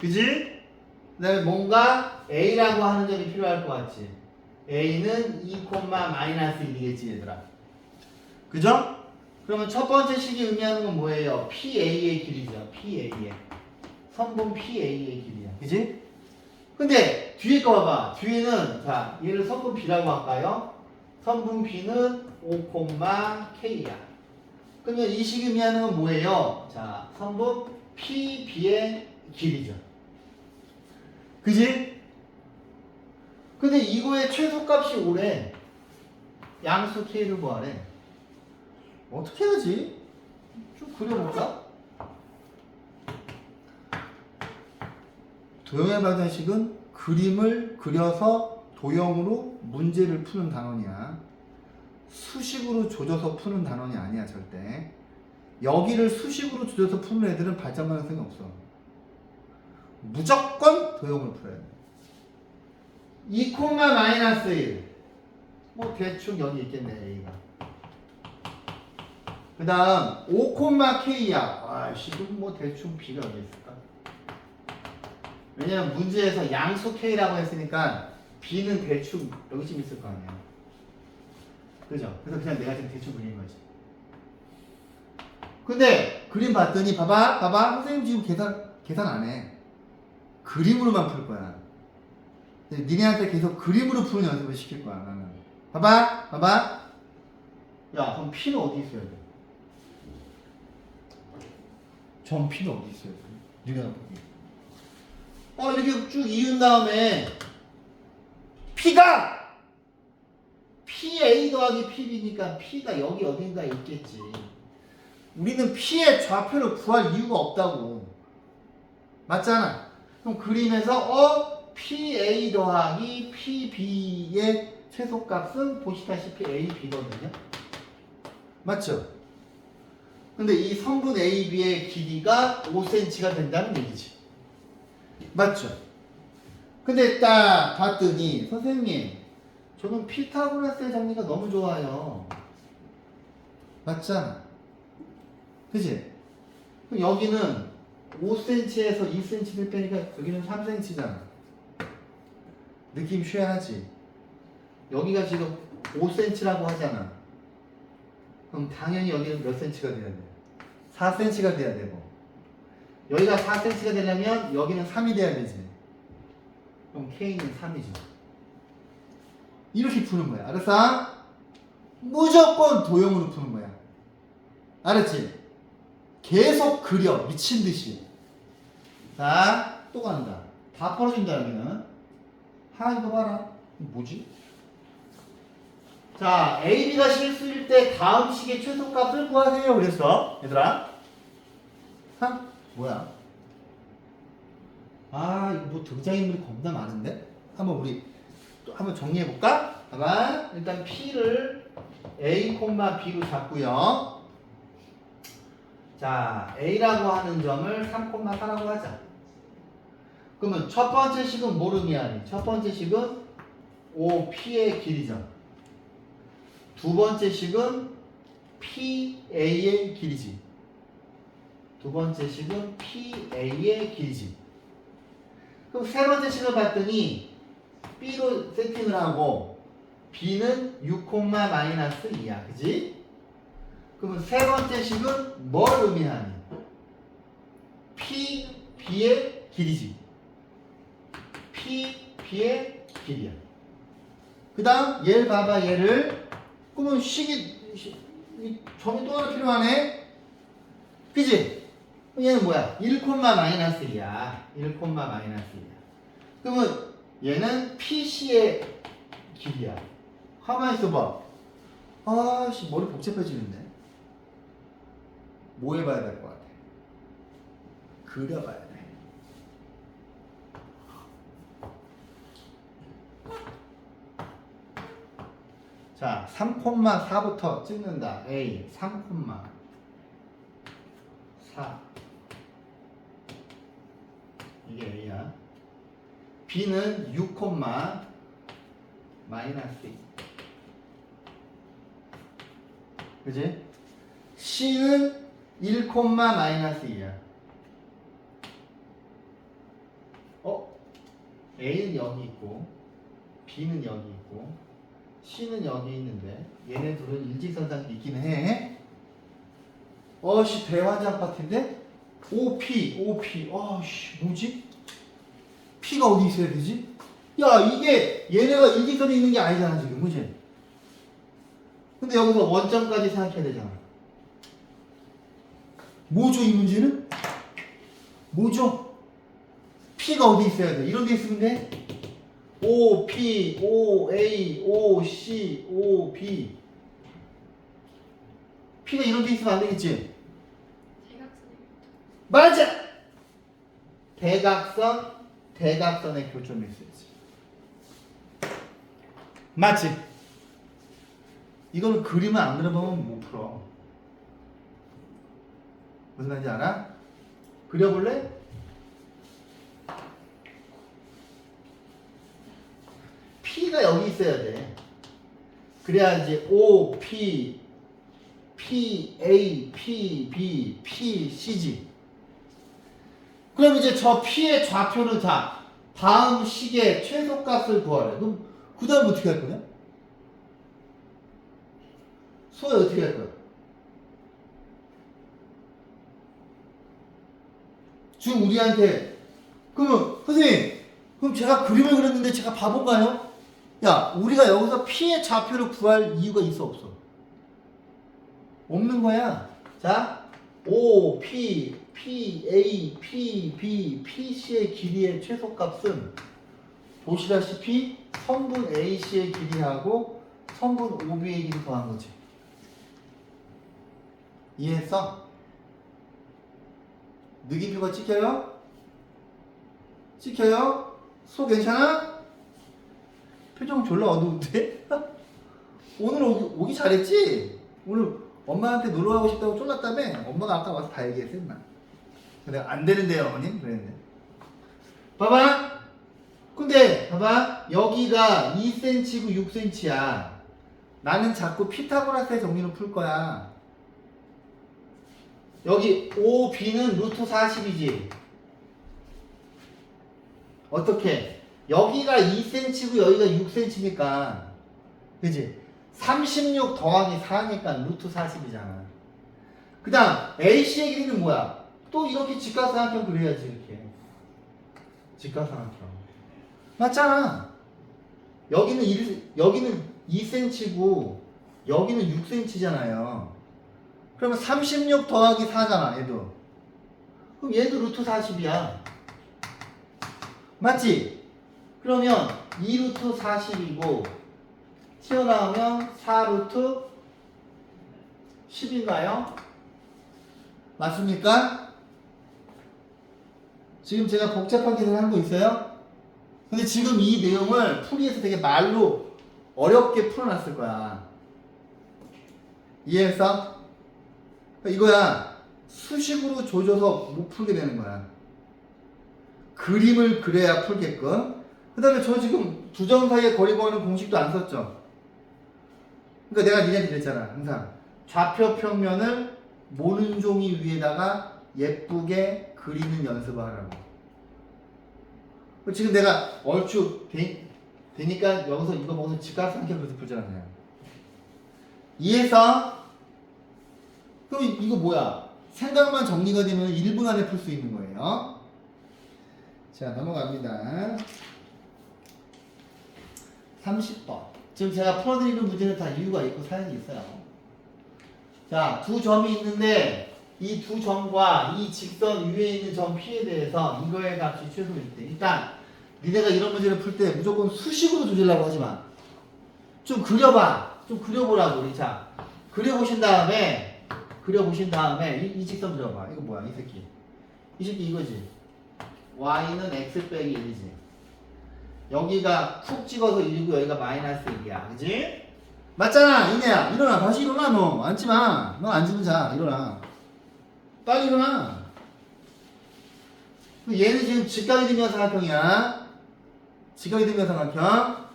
그치? 그 다음에 뭔가 A라고 하는 점이 필요할 것 같지? A는 2, 마이너스 1이겠지 얘들아. 그죠? 그러면 첫 번째 식이 의미하는 건 뭐예요? PA의 길이죠. PA의. 성분 PA의 길이야. 그치? 근데 뒤에 거 봐봐. 뒤에는 자 얘를 선분 B라고 할까요? 선분 B는 5,K야. 그러면 이 식이 의미하는 건 뭐예요? 자 선분 PB의 길이죠. 그지? 근데 이거의 최소값이 5래. 양수 K를 구하래. 어떻게 하지? 좀 그려볼까? 도형의 방정식은 그림을 그려서 도형으로 문제를 푸는 단원이야. 수식으로 조져서 푸는 단원이 아니야 절대. 여기를 수식으로 조져서 푸는 애들은 발전 가능성이 없어. 무조건 도형으로 풀어야 돼. 2, 마이너스 1. 뭐 대충 여기 있겠네 A가. 그 다음 5,K야. 아이씨 이건 뭐 대충 B가 여기 있을까? 왜냐면 문제에서 양수 K라고 했으니까 B는 대충 여기쯤 있을 거 아니야. 그죠? 그래서 그냥 내가 지금 대충 그린 거지. 근데 그림 봤더니 봐봐 선생님 지금 계산 안 해. 그림으로만 풀 거야. 니네한테 계속 그림으로 푸는 연습을 시킬 거야 나는. 봐봐. 야 그럼 P는 어디 있어야 돼? 전 P는 어디 있어야 돼? 니네가 보기. 이렇게 쭉 이은 다음에 P가 PA 더하기 PB니까 P가 여기 어딘가에 있겠지. 우리는 P의 좌표를 구할 이유가 없다고. 맞잖아. 그럼 그림에서 PA 더하기 PB의 최소값은 보시다시피 AB거든요. 맞죠? 근데 이 성분 AB의 길이가 5cm가 된다는 얘기지. 맞죠? 근데 딱 봤더니 선생님 저는 피타고라스의 정리가 너무 좋아요. 맞잖아. 그치? 그럼 여기는 5cm에서 2cm를 빼니까 여기는 3cm잖아. 느낌 쉬어야지. 여기가 지금 5cm라고 하잖아. 그럼 당연히 여기는 몇 cm가 돼야 돼? 4cm가 돼야 되고. 여기가 4cm가 되려면 여기는 3이 돼야 되지. 그럼 K는 3이죠. 이렇게 푸는 거야. 알았어? 무조건 도형으로 푸는 거야. 알았지? 계속 그려. 미친 듯이. 자, 또 간다. 다 풀어준다, 여기는. 이거 봐라. 이거 뭐지? 자, AB가 실수일 때 다음 식의 최소값을 구하세요. 그랬어. 얘들아. 뭐야? 이거 뭐 등장인물이 겁나 많은데? 우리 또 한번 정리해볼까? 봐봐. 일단 P를 A, B로 잡고요. 자, A라고 하는 점을 3,4라고 하자. 그러면 첫 번째 식은 뭘 의미하니? 첫 번째 식은 OP의 길이죠. 두 번째 식은 PA의 길이지. 두 번째 식은 PA의 길이지. 그럼 세 번째 식을 봤더니 B로 세팅을 하고 B는 6,-2야. 그지? 그러면 세 번째 식은 뭘 의미하니? B의 길이지. B의 길이야. 그 다음 얘를 봐봐. 얘를 그러면 점이 또 하나 필요하네. 그지? 얘는 뭐야? 1,-1이야. 1,-1이야. 그러면 얘는 PC의 길이야. 가만히 있어봐. 머리 복잡해지는데. 뭐 해봐야 될 것 같아? 그려봐야 돼. 자, 3,4부터 찍는다. A 3,4. 이게 A야. B는 6, 마이너스 2. 그지? C는 1, 마이너스 2야. A는 여기 있고 B는 여기 있고 C는 여기 있는데 얘네 둘은 일직선상에 있긴 해. 대환장 파트인데? OP. 뭐지? P가 어디 있어야 되지? 야, 이게 얘네가 일직선에 있는 게 아니잖아, 지금. 그치? 근데 여기서 원점까지 생각해야 되잖아. 뭐죠, 이 문제는? 뭐죠? P가 어디 있어야 돼? 이런 데 있으면 돼? O, P, O, A, O, C, O, B. P가 이런 데 있으면 안 되겠지? 대각선의 맞아! 대각선, 대각선의 교점이 있어야지. 맞지? 이걸 그림을 안 그려보면 못 풀어. 무슨 말인지 알아? 그려볼래? P가 여기 있어야 돼. 그래야 이제 O, P, P, A, P, B, P, C지. 그럼 이제 저 P의 좌표는 자, 다음 식의 최소값을 구하래. 그럼 그 다음 어떻게 할 거냐? 수호 어떻게 할 거야? 지금 우리한테 그러면 선생님 그럼 제가 그림을 그렸는데 제가 바본가요? 야 우리가 여기서 P의 좌표를 구할 이유가 있어 없어? 없는 거야. 자 O, P, P, A, P, B, P, C의 길이의 최소값은 보시다시피 선분 AC의 길이하고 선분 OB의 길이 더한 거지. 이해했어? 느낌표가 찍혀요? 찍혀요? 소 괜찮아? 표정 졸라 어두운데? 오늘 오기 잘했지? 오늘 엄마한테 놀러 가고 싶다고 쫄랐다며? 엄마가 아까 와서 다 얘기했어 임마. 내가 안 되는데요 어머님? 그랬는데 봐봐 근데 봐봐 여기가 2cm고 6cm야 나는 자꾸 피타고라스의 정리로 풀 거야. 여기 OB는 루트 40이지. 어떻게? 여기가 2cm고 여기가 6cm니까 그지? 36 더하기 4니까 루트 40이잖아. 그 다음 AC의 길이는 뭐야? 또 이렇게 직각삼각형 그려야지 이렇게 직각삼각형 맞잖아. 여기는 2cm고 여기는 6cm잖아요. 그러면 36 더하기 4잖아 얘도. 그럼 얘도 루트 40이야 맞지? 그러면 2루트 40이고 튀어나오면 4루트 10인가요? 맞습니까? 지금 제가 복잡한 계산 하는 거 있어요? 근데 지금 이 내용을 풀이해서 되게 말로 어렵게 풀어놨을 거야. 이해했어? 이거야 수식으로 조져서 못 풀게 되는 거야. 그림을 그려야 풀게끔. 그 다음에 저 지금 두 점 사이의 거리 구하는 공식도 안 썼죠. 그러니까 내가 니네한테 그랬잖아 항상 좌표 평면을 모는 종이 위에다가 예쁘게 그리는 연습을 하라고. 지금 내가 얼추 되니까 여기서 이거 보고서 직각삼각형 그래서 풀잖아 그냥. 이해해서? 그럼 이거 뭐야? 생각만 정리가 되면 1분 안에 풀 수 있는 거예요. 자 넘어갑니다. 30번. 지금 제가 풀어드리는 문제는 다 이유가 있고 사연이 있어요. 자, 두 점이 있는데 이 두 점과 이 직선 위에 있는 점 P에 대해서 이거의 값이 최소일 때 일단 니네가 이런 문제를 풀 때 무조건 수식으로 조지려고 하지 마. 좀 그려봐. 좀 그려보라고 우리. 자, 그려보신 다음에 이 직선 그려봐. 이거 뭐야 이 새끼. 이 새끼 이거지. y는 x 빼기 1이지. 여기가 푹 찍어서 1이고 여기가 마이너스 1이야. 그지? 맞잖아 이네야. 일어나. 다시 일어나. 너 앉지마. 너 앉으면 자. 일어나. 빨리 일어나. 얘는 지금 직각이 되면 삼각형이야. 직각이 되면 삼각형.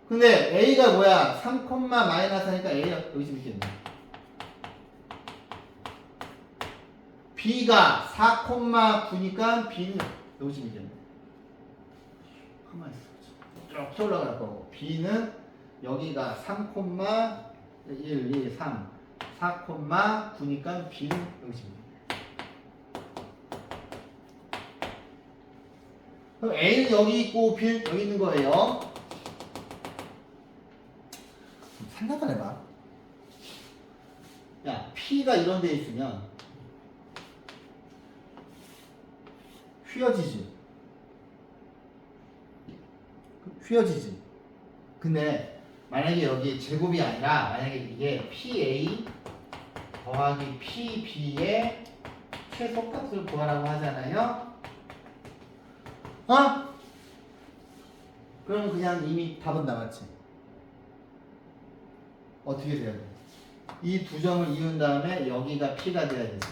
근데 a가 뭐야? 3, 마이너스 하니까 a가 여기 좀 있겠네. b가 4, 9니까 b는 여기 좀 있겠네. 가만히 있어. 이렇게 올라갈 거고 b는 여기가 3, 1, 2, 3 4, 9니까 b는 여기 좀 있네. 그럼 A는 여기 있고 B는 여기 있는 거예요. 생각을 해봐. 야, P가 이런 데 있으면 휘어지지. 휘어지지. 근데 만약에 여기 제곱이 아니라 만약에 이게 PA 더하기 PB의 최소값을 구하라고 하잖아요. 어? 그럼 그냥 이미 답은 나왔지. 어떻게 돼야 돼? 이 두 점을 이은 다음에 여기가 P가 돼야 되지.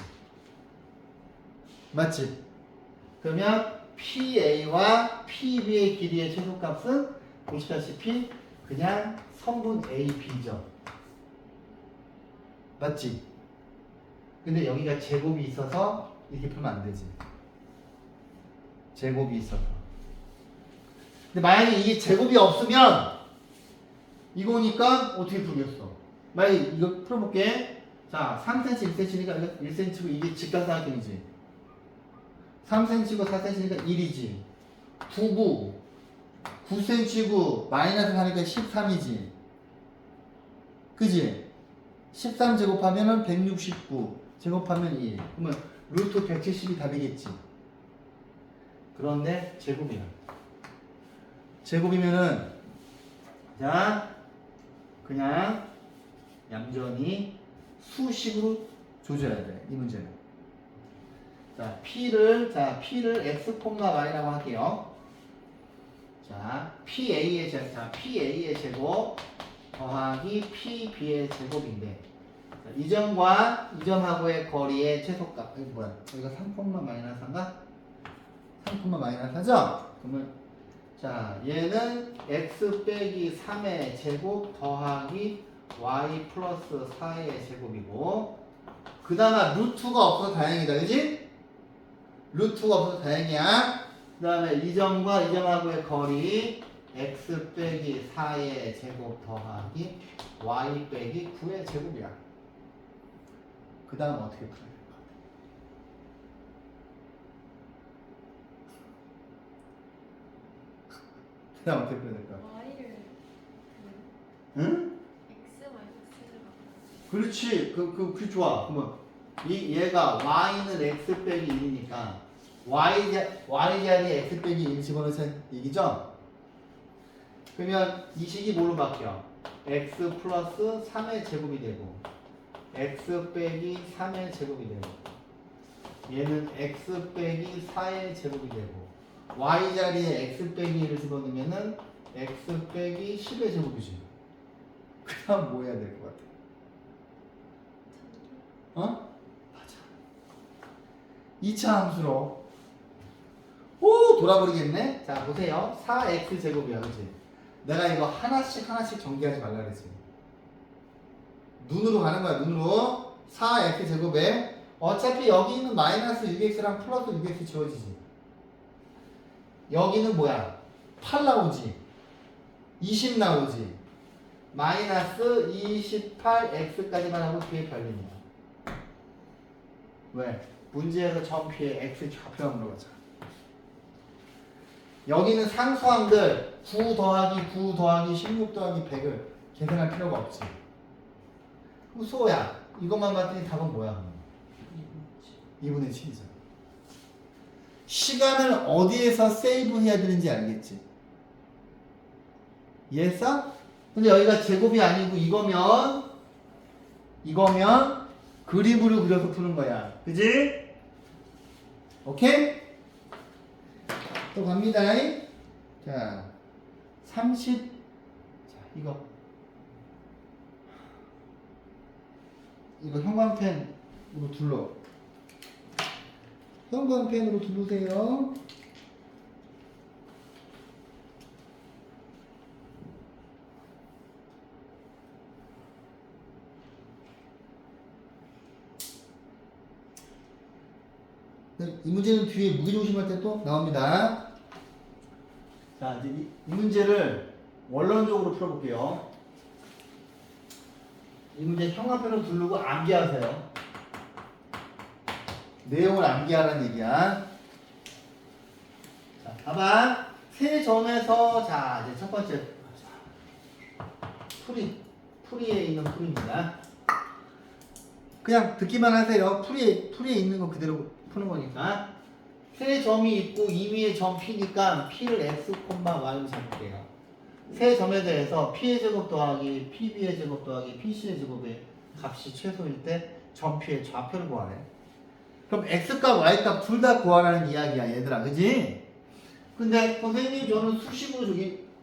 맞지? 그러면 PA와 PB의 길이의 최소값은 보시다시피 그냥 선분 AB죠. 맞지? 근데 여기가 제곱이 있어서 이렇게 풀면 안 되지. 제곱이 있어서. 근데 만약에 이게 제곱이 없으면 이거니까 어떻게 풀겠어? 만약에 이거 풀어볼게. 자, 3cm, 1cm니까 1cm고 이게 직각삼각형이지. 3cm고 4cm니까 1이지. 9구 9cm고 마이너스 하니까 13이지. 그지? 13 제곱하면은 169 제곱하면 1. 그러면 루트 170이 답이겠지. 그런데 제곱이야. 제곱이면은 자 그냥 얌전히 수식으로 조져야 돼. 이 문제는. 자 P를 X, Y라고 할게요. 자 PA의 제곱 더하기 PB의 제곱인데 자, 이 점과 이 점하고의 거리의 최소값 이거 뭐야? 여기가 3, 마이너스인가? 3, 마이너스죠? 그러면 자 얘는 x 빼기 3의 제곱 더하기 y 플러스 4의 제곱이고 그 다음에 루트가 없어서 다행이다. 그지? 루트가 없어서 다행이야. 그 다음에 이 점과 이 점하고의 거리 x 빼기 4의 제곱 더하기 y 빼기 9의 제곱이야. 그 다음 어떻게 풀어야 될까? 그 다음 어떻게 풀어야 될까? Y를 응? X 마이너스 그렇지. 그 좋아. 그러면 얘가 y는 x 빼기 1이니까 y 자리에 x 빼기 1 집어넣으면 얘기죠? 그러면 이 식이 뭘로 바뀌어? x 플러스 3의 제곱이 되고 x 빼기 3의 제곱이 되고 얘는 x 빼기 4의 제곱이 되고 y 자리에 x 빼기 1을 집어넣으면은 x 빼기 10의 제곱이지. 그 다음 뭐 해야 될 것 같아? 어? 맞아. 2차 함수로 오 돌아버리겠네. 자 보세요. 4x 제곱이야, 그렇지? 내가 이거 하나씩 전개하지 말라 그랬지. 눈으로 가는 거야. 눈으로 4x 제곱에 어차피 여기 있는 마이너스 6x랑 플러스 6x 지워지지. 여기는 뭐야? 8 나오지. 20 나오지. 마이너스 28x까지만 하고 뒤에 별림이야. 왜? 문제에서 점피에 x 좌표가 물어봤잖아. 여기는 상수항들 9 더하기 16 더하기 100을 계산할 필요가 없지. 그럼 수호야 이것만 봤더니 답은 뭐야? 2분의 7이잖아. 시간을 어디에서 세이브해야 되는지 알겠지? 이해했어? 근데 여기가 제곱이 아니고 이거면 그림으로 그려서 푸는 거야. 그지? 오케이? 또 갑니다. 자, 30. 자, 이거 형광펜으로 둘러. 형광펜으로 두르세요. 이 문제는 뒤에 무게중심할 때 또 나옵니다. 자, 이제 이 문제를 원론적으로 풀어볼게요. 이 문제 형광펜으로 두르고 암기하세요. 내용을 암기하라는 얘기야. 자, 봐봐. 세 점에서 자 이제 첫 번째 풀이에 있는 풀입니다. 그냥 듣기만 하세요. 풀이에 있는 거 그대로 푸는 거니까. 세 점이 있고 이 위에 점 P니까 P를 X, Y로 잡을게요. 세 점에 대해서 P의 제곱 더하기 PB의 제곱 더하기 PC의 제곱의 값이 최소일 때 점 P의 좌표를 구하래. 그럼 X값, Y값 둘 다 구하라는 이야기야 얘들아. 그지? 근데 선생님 저는 수식으로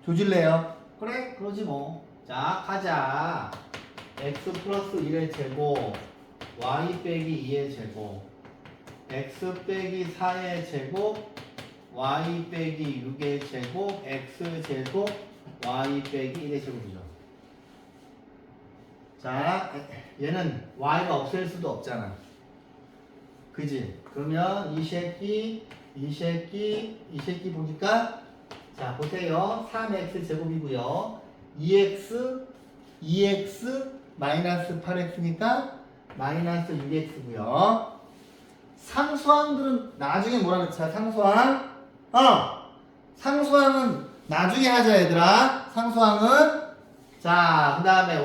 조질래요. 그래? 그러지 뭐. 자 가자. X 플러스 1의 제곱 Y 빼기 2의 제곱 X 빼기 4의 제곱 Y 빼기 6의 제곱 X 제곱 Y 빼기 1의 제곱이죠. 자 얘는 Y가 없을 수도 없잖아. 그지? 그러면 이 새끼 보니까 자 보세요. 3x 제곱이고요. 2x 마이너스 8x니까 마이너스 6x고요. 상수항들은 나중에 뭐라 그랬지? 상수항? 상수항은 나중에 하자 얘들아. 상수항은 자 그 다음에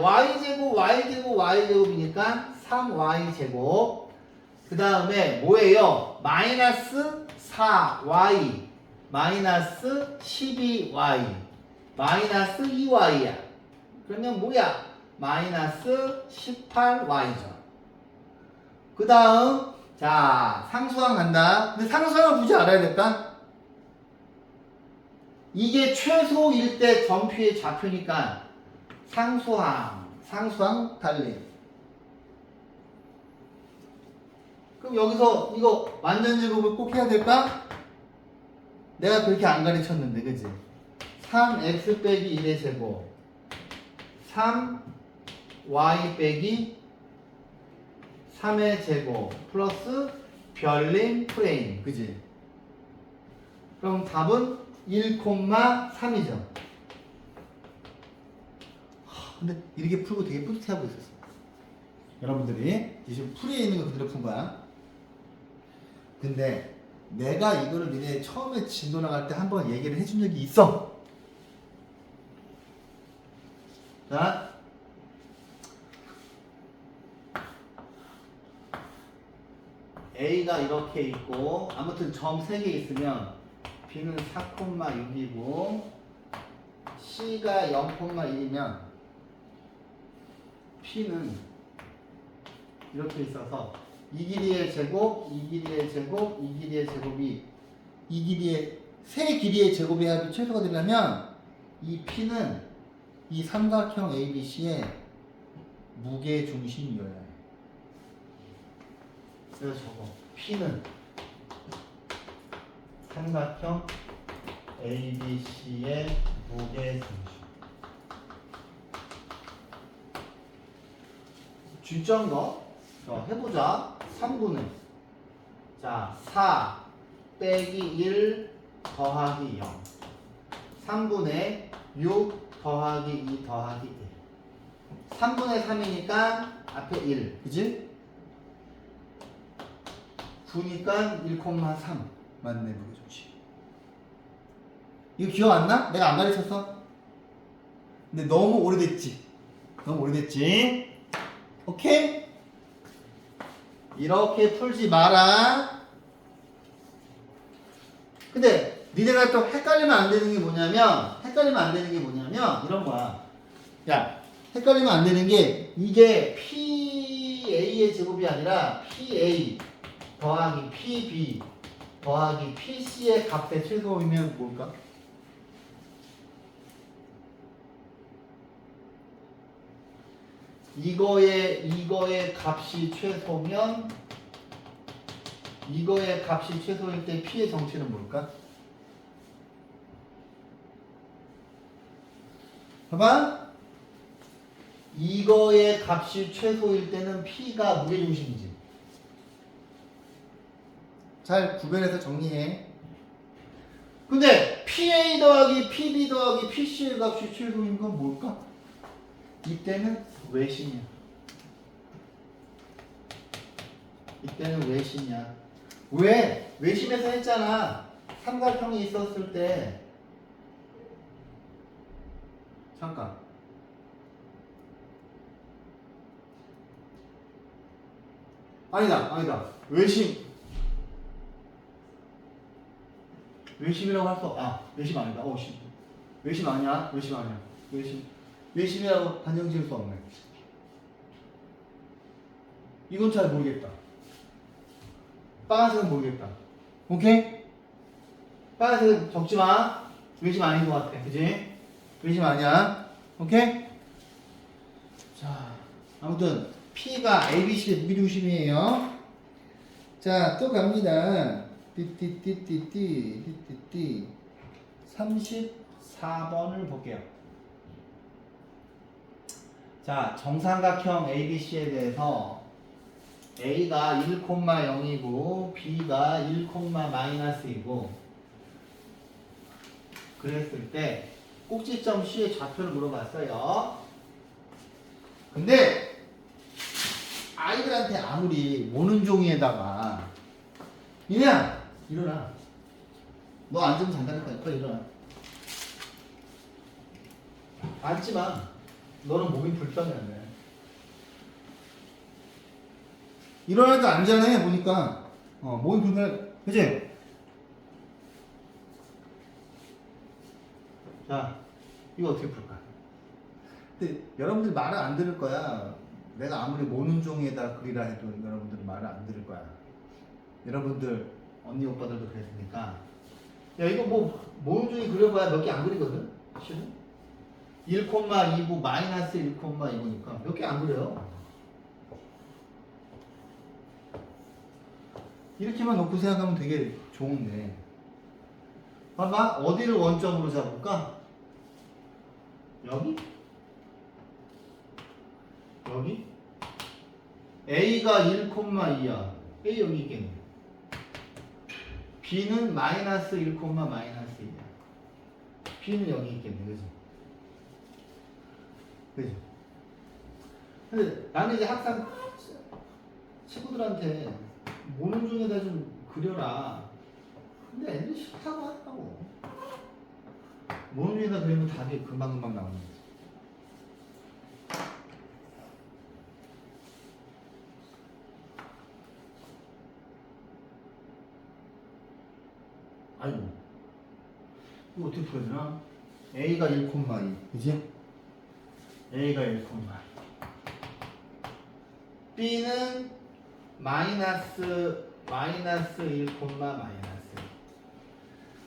y제곱이니까 3y제곱 그 다음에 뭐예요? 마이너스 4y 마이너스 12y 마이너스 2y야. 그러면 뭐야? 마이너스 18y죠. 그 다음 자 상수항 간다. 근데 상수항을 굳이 알아야 될까? 이게 최소일 때 점피의 좌표니까 상수항 달리. 그럼 여기서 이거 완전 제곱을 꼭 해야 될까? 내가 그렇게 안 가르쳤는데 그지? 3x 빼기 1의 제곱 3y 빼기 3의 제곱 플러스 별림 프레임 그지? 그럼 답은 1,3이죠. 근데 이렇게 풀고 되게 뿌듯해하고 있었어. 여러분들이 지금 풀이에 있는 거 그대로 푼 거야. 근데 내가 이거를 니네 처음에 진도 나갈 때 한번 얘기를 해준 적이 있어. 자 A가 이렇게 있고 아무튼 점 3개 있으면 B는 4,6이고 C가 0,1이면 P는 이렇게 있어서 이 길이의 제곱, 이 길이의 제곱, 이 길이의 제곱이 이 길이의 세 길이의 제곱의 합이 최소가 되려면 이 P는 이 삼각형 ABC의 무게중심이어야 해. 그래서 저거 P는 삼각형 ABC의 무게중심. 진짜인가? 자, 해보자. 3분의 자, 4 빼기 1 더하기 0 3분의 6 더하기 2 더하기 1 3분의 3이니까 앞에 1 그치? 9니까 1,3 맞네 무게중심. 이거 기억 안 나? 내가 안 가르쳤어? 근데 너무 오래됐지? 오케이? 이렇게 풀지 마라. 근데 니네가 또 헷갈리면 안 되는 게 뭐냐면 이런 거야. 야, 헷갈리면 안 되는 게 이게 PA의 제곱이 아니라 PA 더하기 PB 더하기 PC의 값의 최소이면 뭘까? 이거의 값이 최소면 이거의 값이 최소일 때 P의 정체는 뭘까? 봐봐. 이거의 값이 최소일 때는 P가 무게중심이지. 잘 구별해서 정리해. 근데 PA 더하기 PB 더하기 PC의 값이 최소인 건 뭘까? 이때는 외심이야. 왜? 외심에서 했잖아. 삼각형이 있었을 때 잠깐 아니다 외심이라고 할 수 외심 아니다 외심 아니야 외심이라고 단정 지을 수 없네. 이건 잘 모르겠다. 빨간색은 모르겠다. 오케이? 빨간색은 적지마. 외심 아닌 것 같아. 그지? 외심 아니야. 오케이? 자, 아무튼 P가 ABC의 무게중심이에요. 자, 또 갑니다. 띠띠띠띠띠 34번을 볼게요. 자, 정삼각형 ABC에 대해서 A가 1,0이고 B가 1,-이고 그랬을 때 꼭지점 C의 좌표를 물어봤어요. 근데 아이들한테 아무리 모는 종이에다가 이냐 일어나. 너 앉으면 잔다니까. 빨리 일어나. 앉지마. 너는 몸이 불편해. 일어나도 앉아네 보니까. 몸이 불편해. 그치? 자, 이거 어떻게 풀까? 근데 여러분들 말을 안 들을 거야. 내가 아무리 모는 종이에다 그리라 해도 여러분들은 말을 안 들을 거야. 여러분들 언니 오빠들도 그랬으니까 야 이거 뭐 모는 종이 그려봐야 몇 개 안 그리거든. 실은 1,2고 마이너스 1,2고니까 몇 개 안 그려요. 이렇게만 놓고 생각하면 되게 좋은데 봐봐. 어디를 원점으로 잡을까? 여기? 여기? A가 1,2야. A 여기 있겠네. B는 마이너스 1,-1이야. B는 여기 있겠네. 그지? 그지? 근데 나는 이제 항상 친구들한테 모는 중에다 좀 그려라. 근데 애들이 싫다고 하더라고. 모는 중에다 그리면 답이 금방금방 나오는 거지. 아이고 이거 어떻게 풀어야 되나? A가 1,2 그지? A가 1,2 B는 마이너스 1,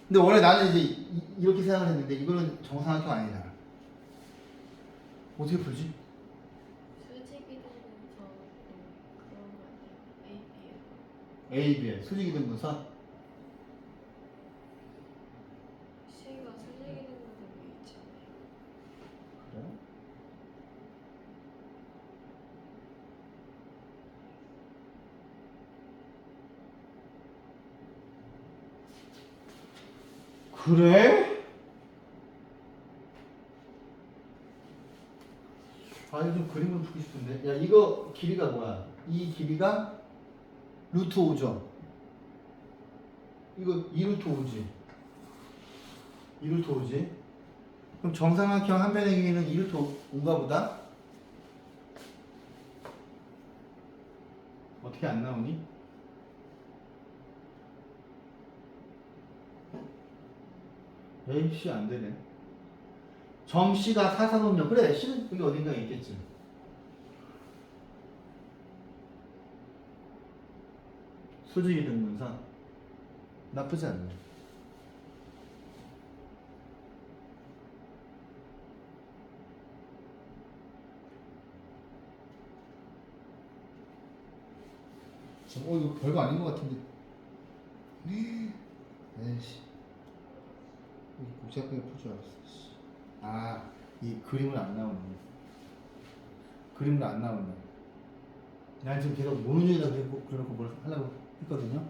근데 원래 나는 이제 이렇게 생각을 했는데 이거는 정상학교 아니잖아. 어떻게 풀지? 수직이동분서 그런 거 아니에요? AB예요. A, B에 수직이등분선? C가 수직이동분서 왜 있잖아요. 그래? 그래? 아, 이거 좀 그림을 풀고 싶은데. 야, 이거 길이가 뭐야? 이 길이가 루트 5죠? 이거 2루트 5지? 2루트 5지? 그럼 정삼각형 한 변의 길이는 2루트 5인가 보다? 어떻게 안 나오니? 에이씨, 안 되네. 점 C가 사사분면. 그래, C는 여기 어딘가에 있겠지. 수직이등분선. 나쁘지 않네. 이거 별거 아닌 것 같은데. 에이씨. 복잡하게 풀 줄 알았어. 아, 이 그림은 안 나오네. 그림은 안 나오네. 난 지금 계속 모는 중에다 그려놓고 뭘 하려고 했거든요.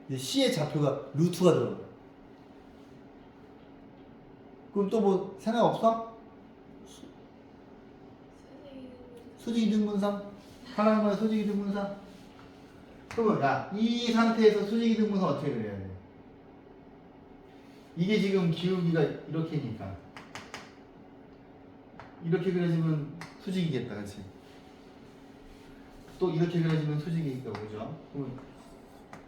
근데 C의 좌표가 루트가 들어가. 그럼 또 뭐 생각 없어? 수직이등분선? 하나는 거야, 수직이등분선? 그러면 야, 이 상태에서 수직이등분선 어떻게 그려야 돼? 이게 지금 기울기가 이렇게니까 이렇게 그려지면 수직이겠다, 그렇지? 또 이렇게 그려지면 수직이니까 그죠? 그럼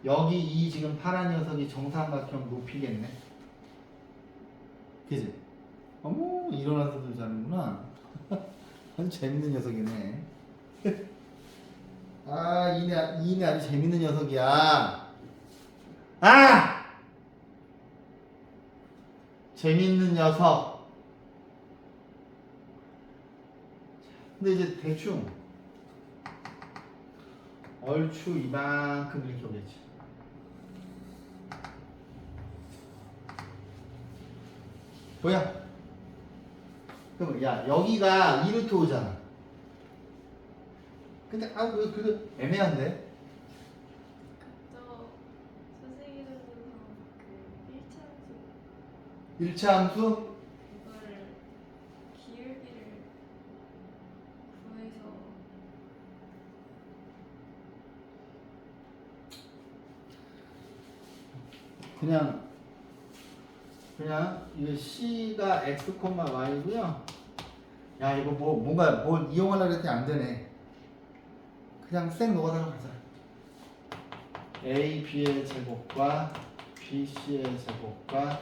여기 이 지금 파란 녀석이 정삼각형 높이겠네. 그지? 어머 일어나서도 자는구나. 아주 재밌는 녀석이네. 아 이네 아주 재밌는 녀석이야. 아! 재밌는 녀석. 근데 이제 대충 얼추 이만큼 이렇게 오겠지. 뭐야? 그럼 야 여기가 2루트 5잖아. 근데 그래도 애매한데? 저 선생님 선생님 그 1차수 1차 함수? 그거를 기울기를 구해서 그냥 이거 C가 X, Y고요. 야 이거 뭔가 뭘 이용하려고 했더니 안 되네. 그냥 생 녹아다가 가자. A, B의 제곱과 B, C의 제곱과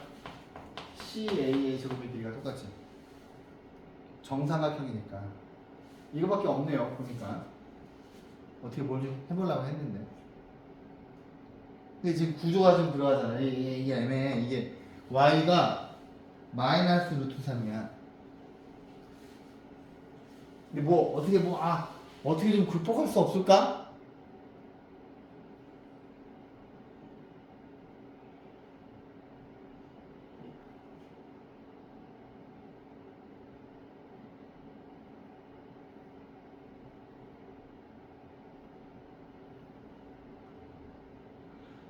C, A의 제곱의 길이가 똑같지. 정삼각형이니까. 이거밖에 없네요. 보니까 어떻게 뭘 좀 해보려고 했는데. 근데 지금 구조가 좀 들어가잖아. 이게 애매해. 이게 Y가 마이너스 루트 3이야. 근데 어떻게 좀 굴복할 수 없을까?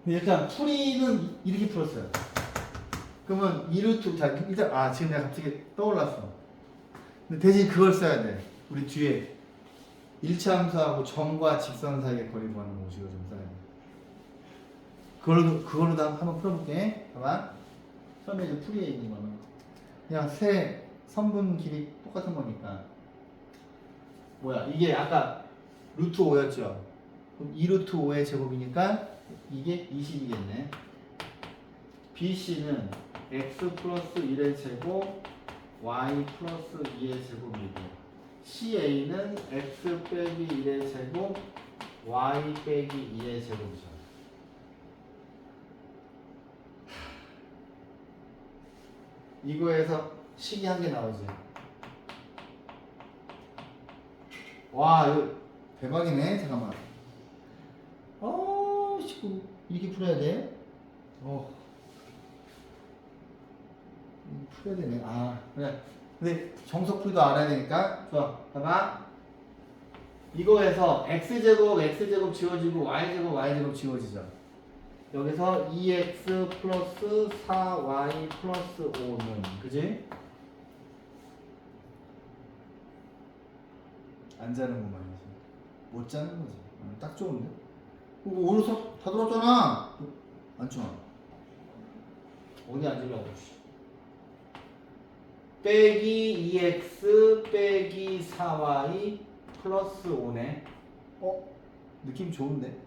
근데 일단 풀이는 이렇게 풀었어요. 그러면 2루트, 자, 일단, 지금 내가 갑자기 떠올랐어. 근데 대신 그걸 써야 돼. 우리 뒤에 1차 함수하고 점과 직선 사이의 거리 구하는 공식을 좀 써야 돼. 그걸로도 한번 풀어볼게. 봐봐. 처음에 이제 풀이에 있는 거는 그냥 세 선분 길이 똑같은 거니까. 뭐야, 이게 아까 루트 5였죠? 그럼 2루트 5의 제곱이니까 이게 20이겠네. BC는 x 플러스 1의 제곱, y 플러스 2의 제곱이고, CA는 x 빼기 1의 제곱, y 빼기 2의 제곱이죠. 이거에서 식이 한 개 나오지. 와, 이거 대박이네. 잠깐만. 이렇게 풀어야 돼. 풀어야 되네. 그래. 근데 정석풀이도 알아야 되니까. 좋아. 봐봐. 이거에서 x제곱 지워지고 y제곱 지워지죠. 여기서 2x 플러스 4y 플러스 5는 그지? 안 자는구만. 못 자는 거지. 딱 좋은데? 오늘 수업 다 들었잖아. 안 좋아. 어디 앉으려고. 빼기 2x 빼기 4y 플러스 5네. 느낌 좋은데?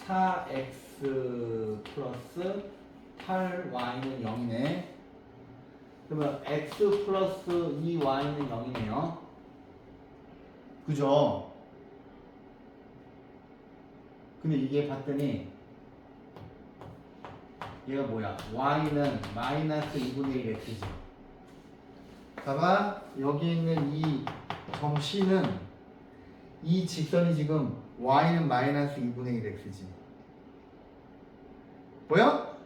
4x 플러스 8y는 0이네. 그러면 x 플러스 2y는 0이네요. 그죠? 근데 이게 봤더니 얘가 뭐야? y는 마이너스 2분의 1 x지. 봐봐. 여기 있는 이 점 C는 이 직선이 지금 y는 마이너스 2분의 1 x지. 보여?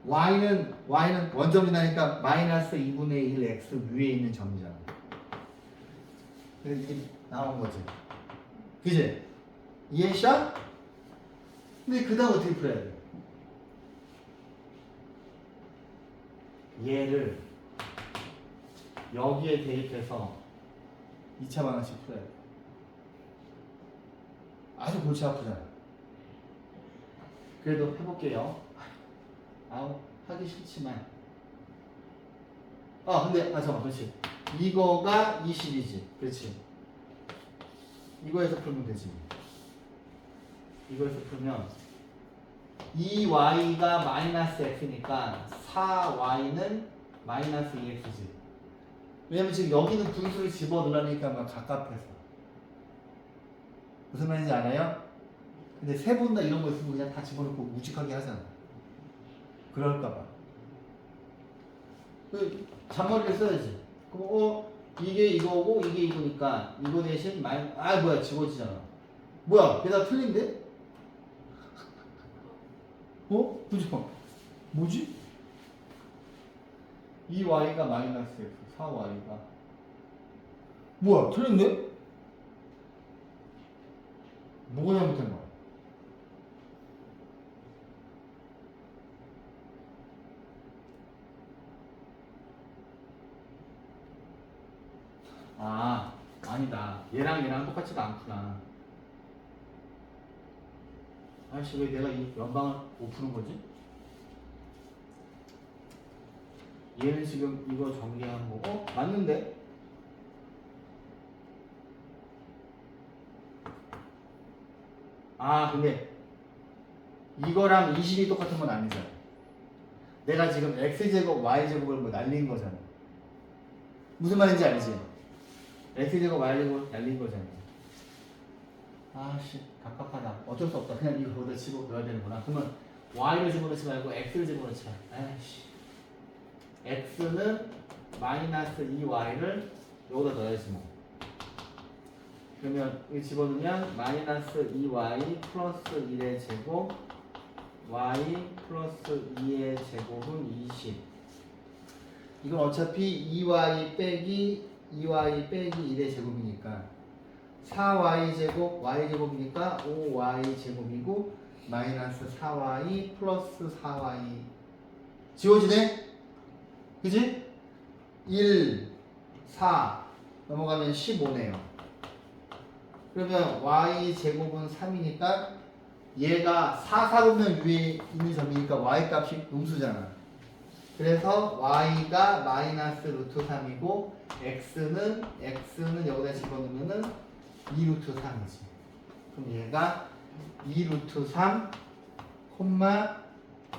y는 원점이 나니까 마이너스 2분의 1 x 위에 있는 점이잖아. 그래서 이게 나온 거지. 그지? 이해했어? 근데 그 다음 어떻게 풀어야 돼? 얘를 여기에 대입해서 2차 방정식 풀어야 돼. 아주 골치 아프잖아. 그래도 해볼게요. 아우. 하기 싫지만 근데 잠깐만 그렇지 이거가 20이지 그렇지 이거에서 풀면 되지 이거에서 풀면 2y가 마이너스 x니까 4y는 마이너스 2x지 왜냐면 지금 여기는 분수를 집어넣으려니까 막 가깝해서 무슨 말인지 알아요? 근데 세 번 다 이런 거 있으면 그냥 다 집어넣고 우직하게 하잖아 그럴까봐 잔머리를 써야지 그럼 이게 이거고 이게 이거니까 이거 대신 뭐야 집어지잖아 뭐야 걔다 틀린데? 그죠? 뭐지? 2y가 마이너스 x 4y가 뭐야 틀린데? 뭐가 잘못된 거야? 아니다 얘랑 똑같지가 않구나 아저씨 왜 내가 이 연방을 못 푸는 거지? 얘는 지금 이거 전개한 거고 맞는데? 근데 이거랑 20이 똑같은 건 아니잖아 내가 지금 x제곱 y제곱을 뭐 날린 거잖아 무슨 말인지 알지? x제곱 y제곱 날린 거잖아 답답하다 어쩔 수 없다 그냥 이거 거기다 집어넣어야 되는구나 그러면 y를 집어넣지 말고 x를 집어넣지 x는 마이너스 2y를 여기다 넣어야지 뭐 그러면 이 집어넣으면 마이너스 2y 플러스 1의 제곱 y 플러스 2의 제곱은 20 이건 어차피 2y 빼기 1의 제곱이니까 4y 제곱 y 제곱이니까 5y 제곱이고 마이너스 4y 플러스 4y 지워지네? 그지? 1, 4 넘어가면 15네요 그러면 y 제곱은 3이니까 얘가 4, 4보면 위에 있는 점이니까 y 값이 음수잖아 그래서 y가 마이너스 루트 3이고 x는 여기다 집어넣으면은 2 루트 3이지 그럼 얘가 2 루트 3 콤마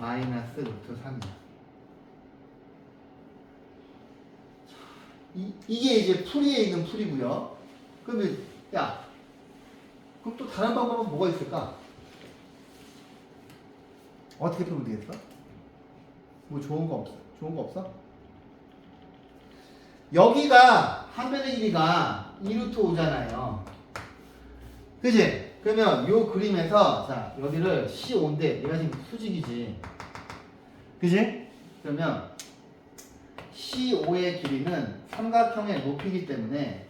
마이너스 루트 3이야 이게 이제 풀이에 있는 풀이고요 그러면 그럼 또 다른 방법은 뭐가 있을까? 어떻게 풀면 되겠어? 뭐 좋은 거 없어? 여기가 한 변의 길이가 2루트 5잖아요. 그지? 그러면 요 그림에서 자 여기를 C5인데 얘가 지금 수직이지. 그지? 그러면 C5의 길이는 삼각형의 높이기 때문에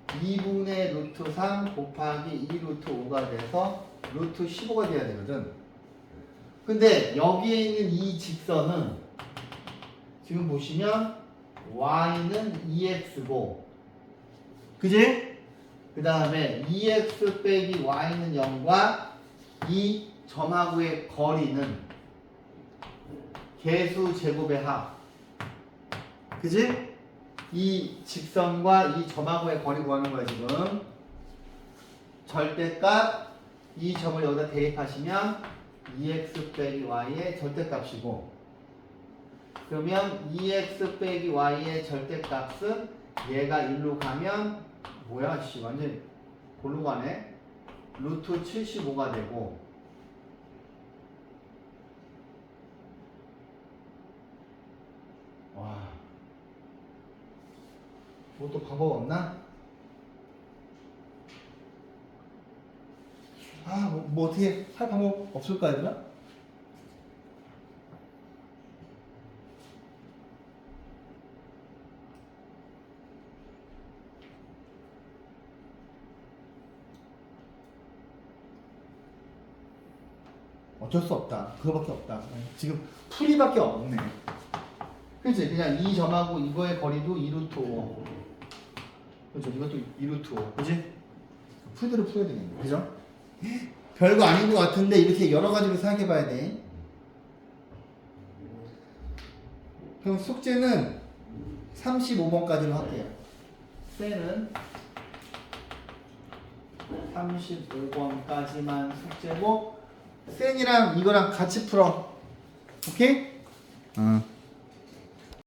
2분의 루트 3 곱하기 2 루트 5가 돼서 루트 15가 돼야 되거든. 근데 여기에 있는 이 직선은 지금 보시면 y는 2x고 그지? 그 다음에 2x 빼기 y는 0과 이 점하고의 거리는 개수 제곱의 합 그지? 이 직선과 이 점하고의 거리 구하는 거야 지금. 절대값 이 점을 여기다 대입하시면 2x 빼기 y의 절대값이고 그러면 2x 빼기 y의 절대값은 얘가 1로 가면 뭐야 씨 완전 골로 가네. 루트 75가 되고 와 뭐 또 방법 없나? 뭐 어떻게 할 방법 없을까 얘들아? 어쩔 수 없다. 그거밖에 없다. 지금 풀이밖에 없네. 그치? 그냥 이 점하고 이거의 거리도 2루트 5. 그렇죠? 이것도 2루트 5. 그치? 풀대로 풀어야 되겠네. 그죠? 별거 아닌 것 같은데 이렇게 여러 가지로 생각해 봐야 돼. 그럼 숙제는 35번까지로 할게요. 쌤은 35번까지만 숙제고 쌤이랑 이거랑 같이 풀어. 오케이? 응.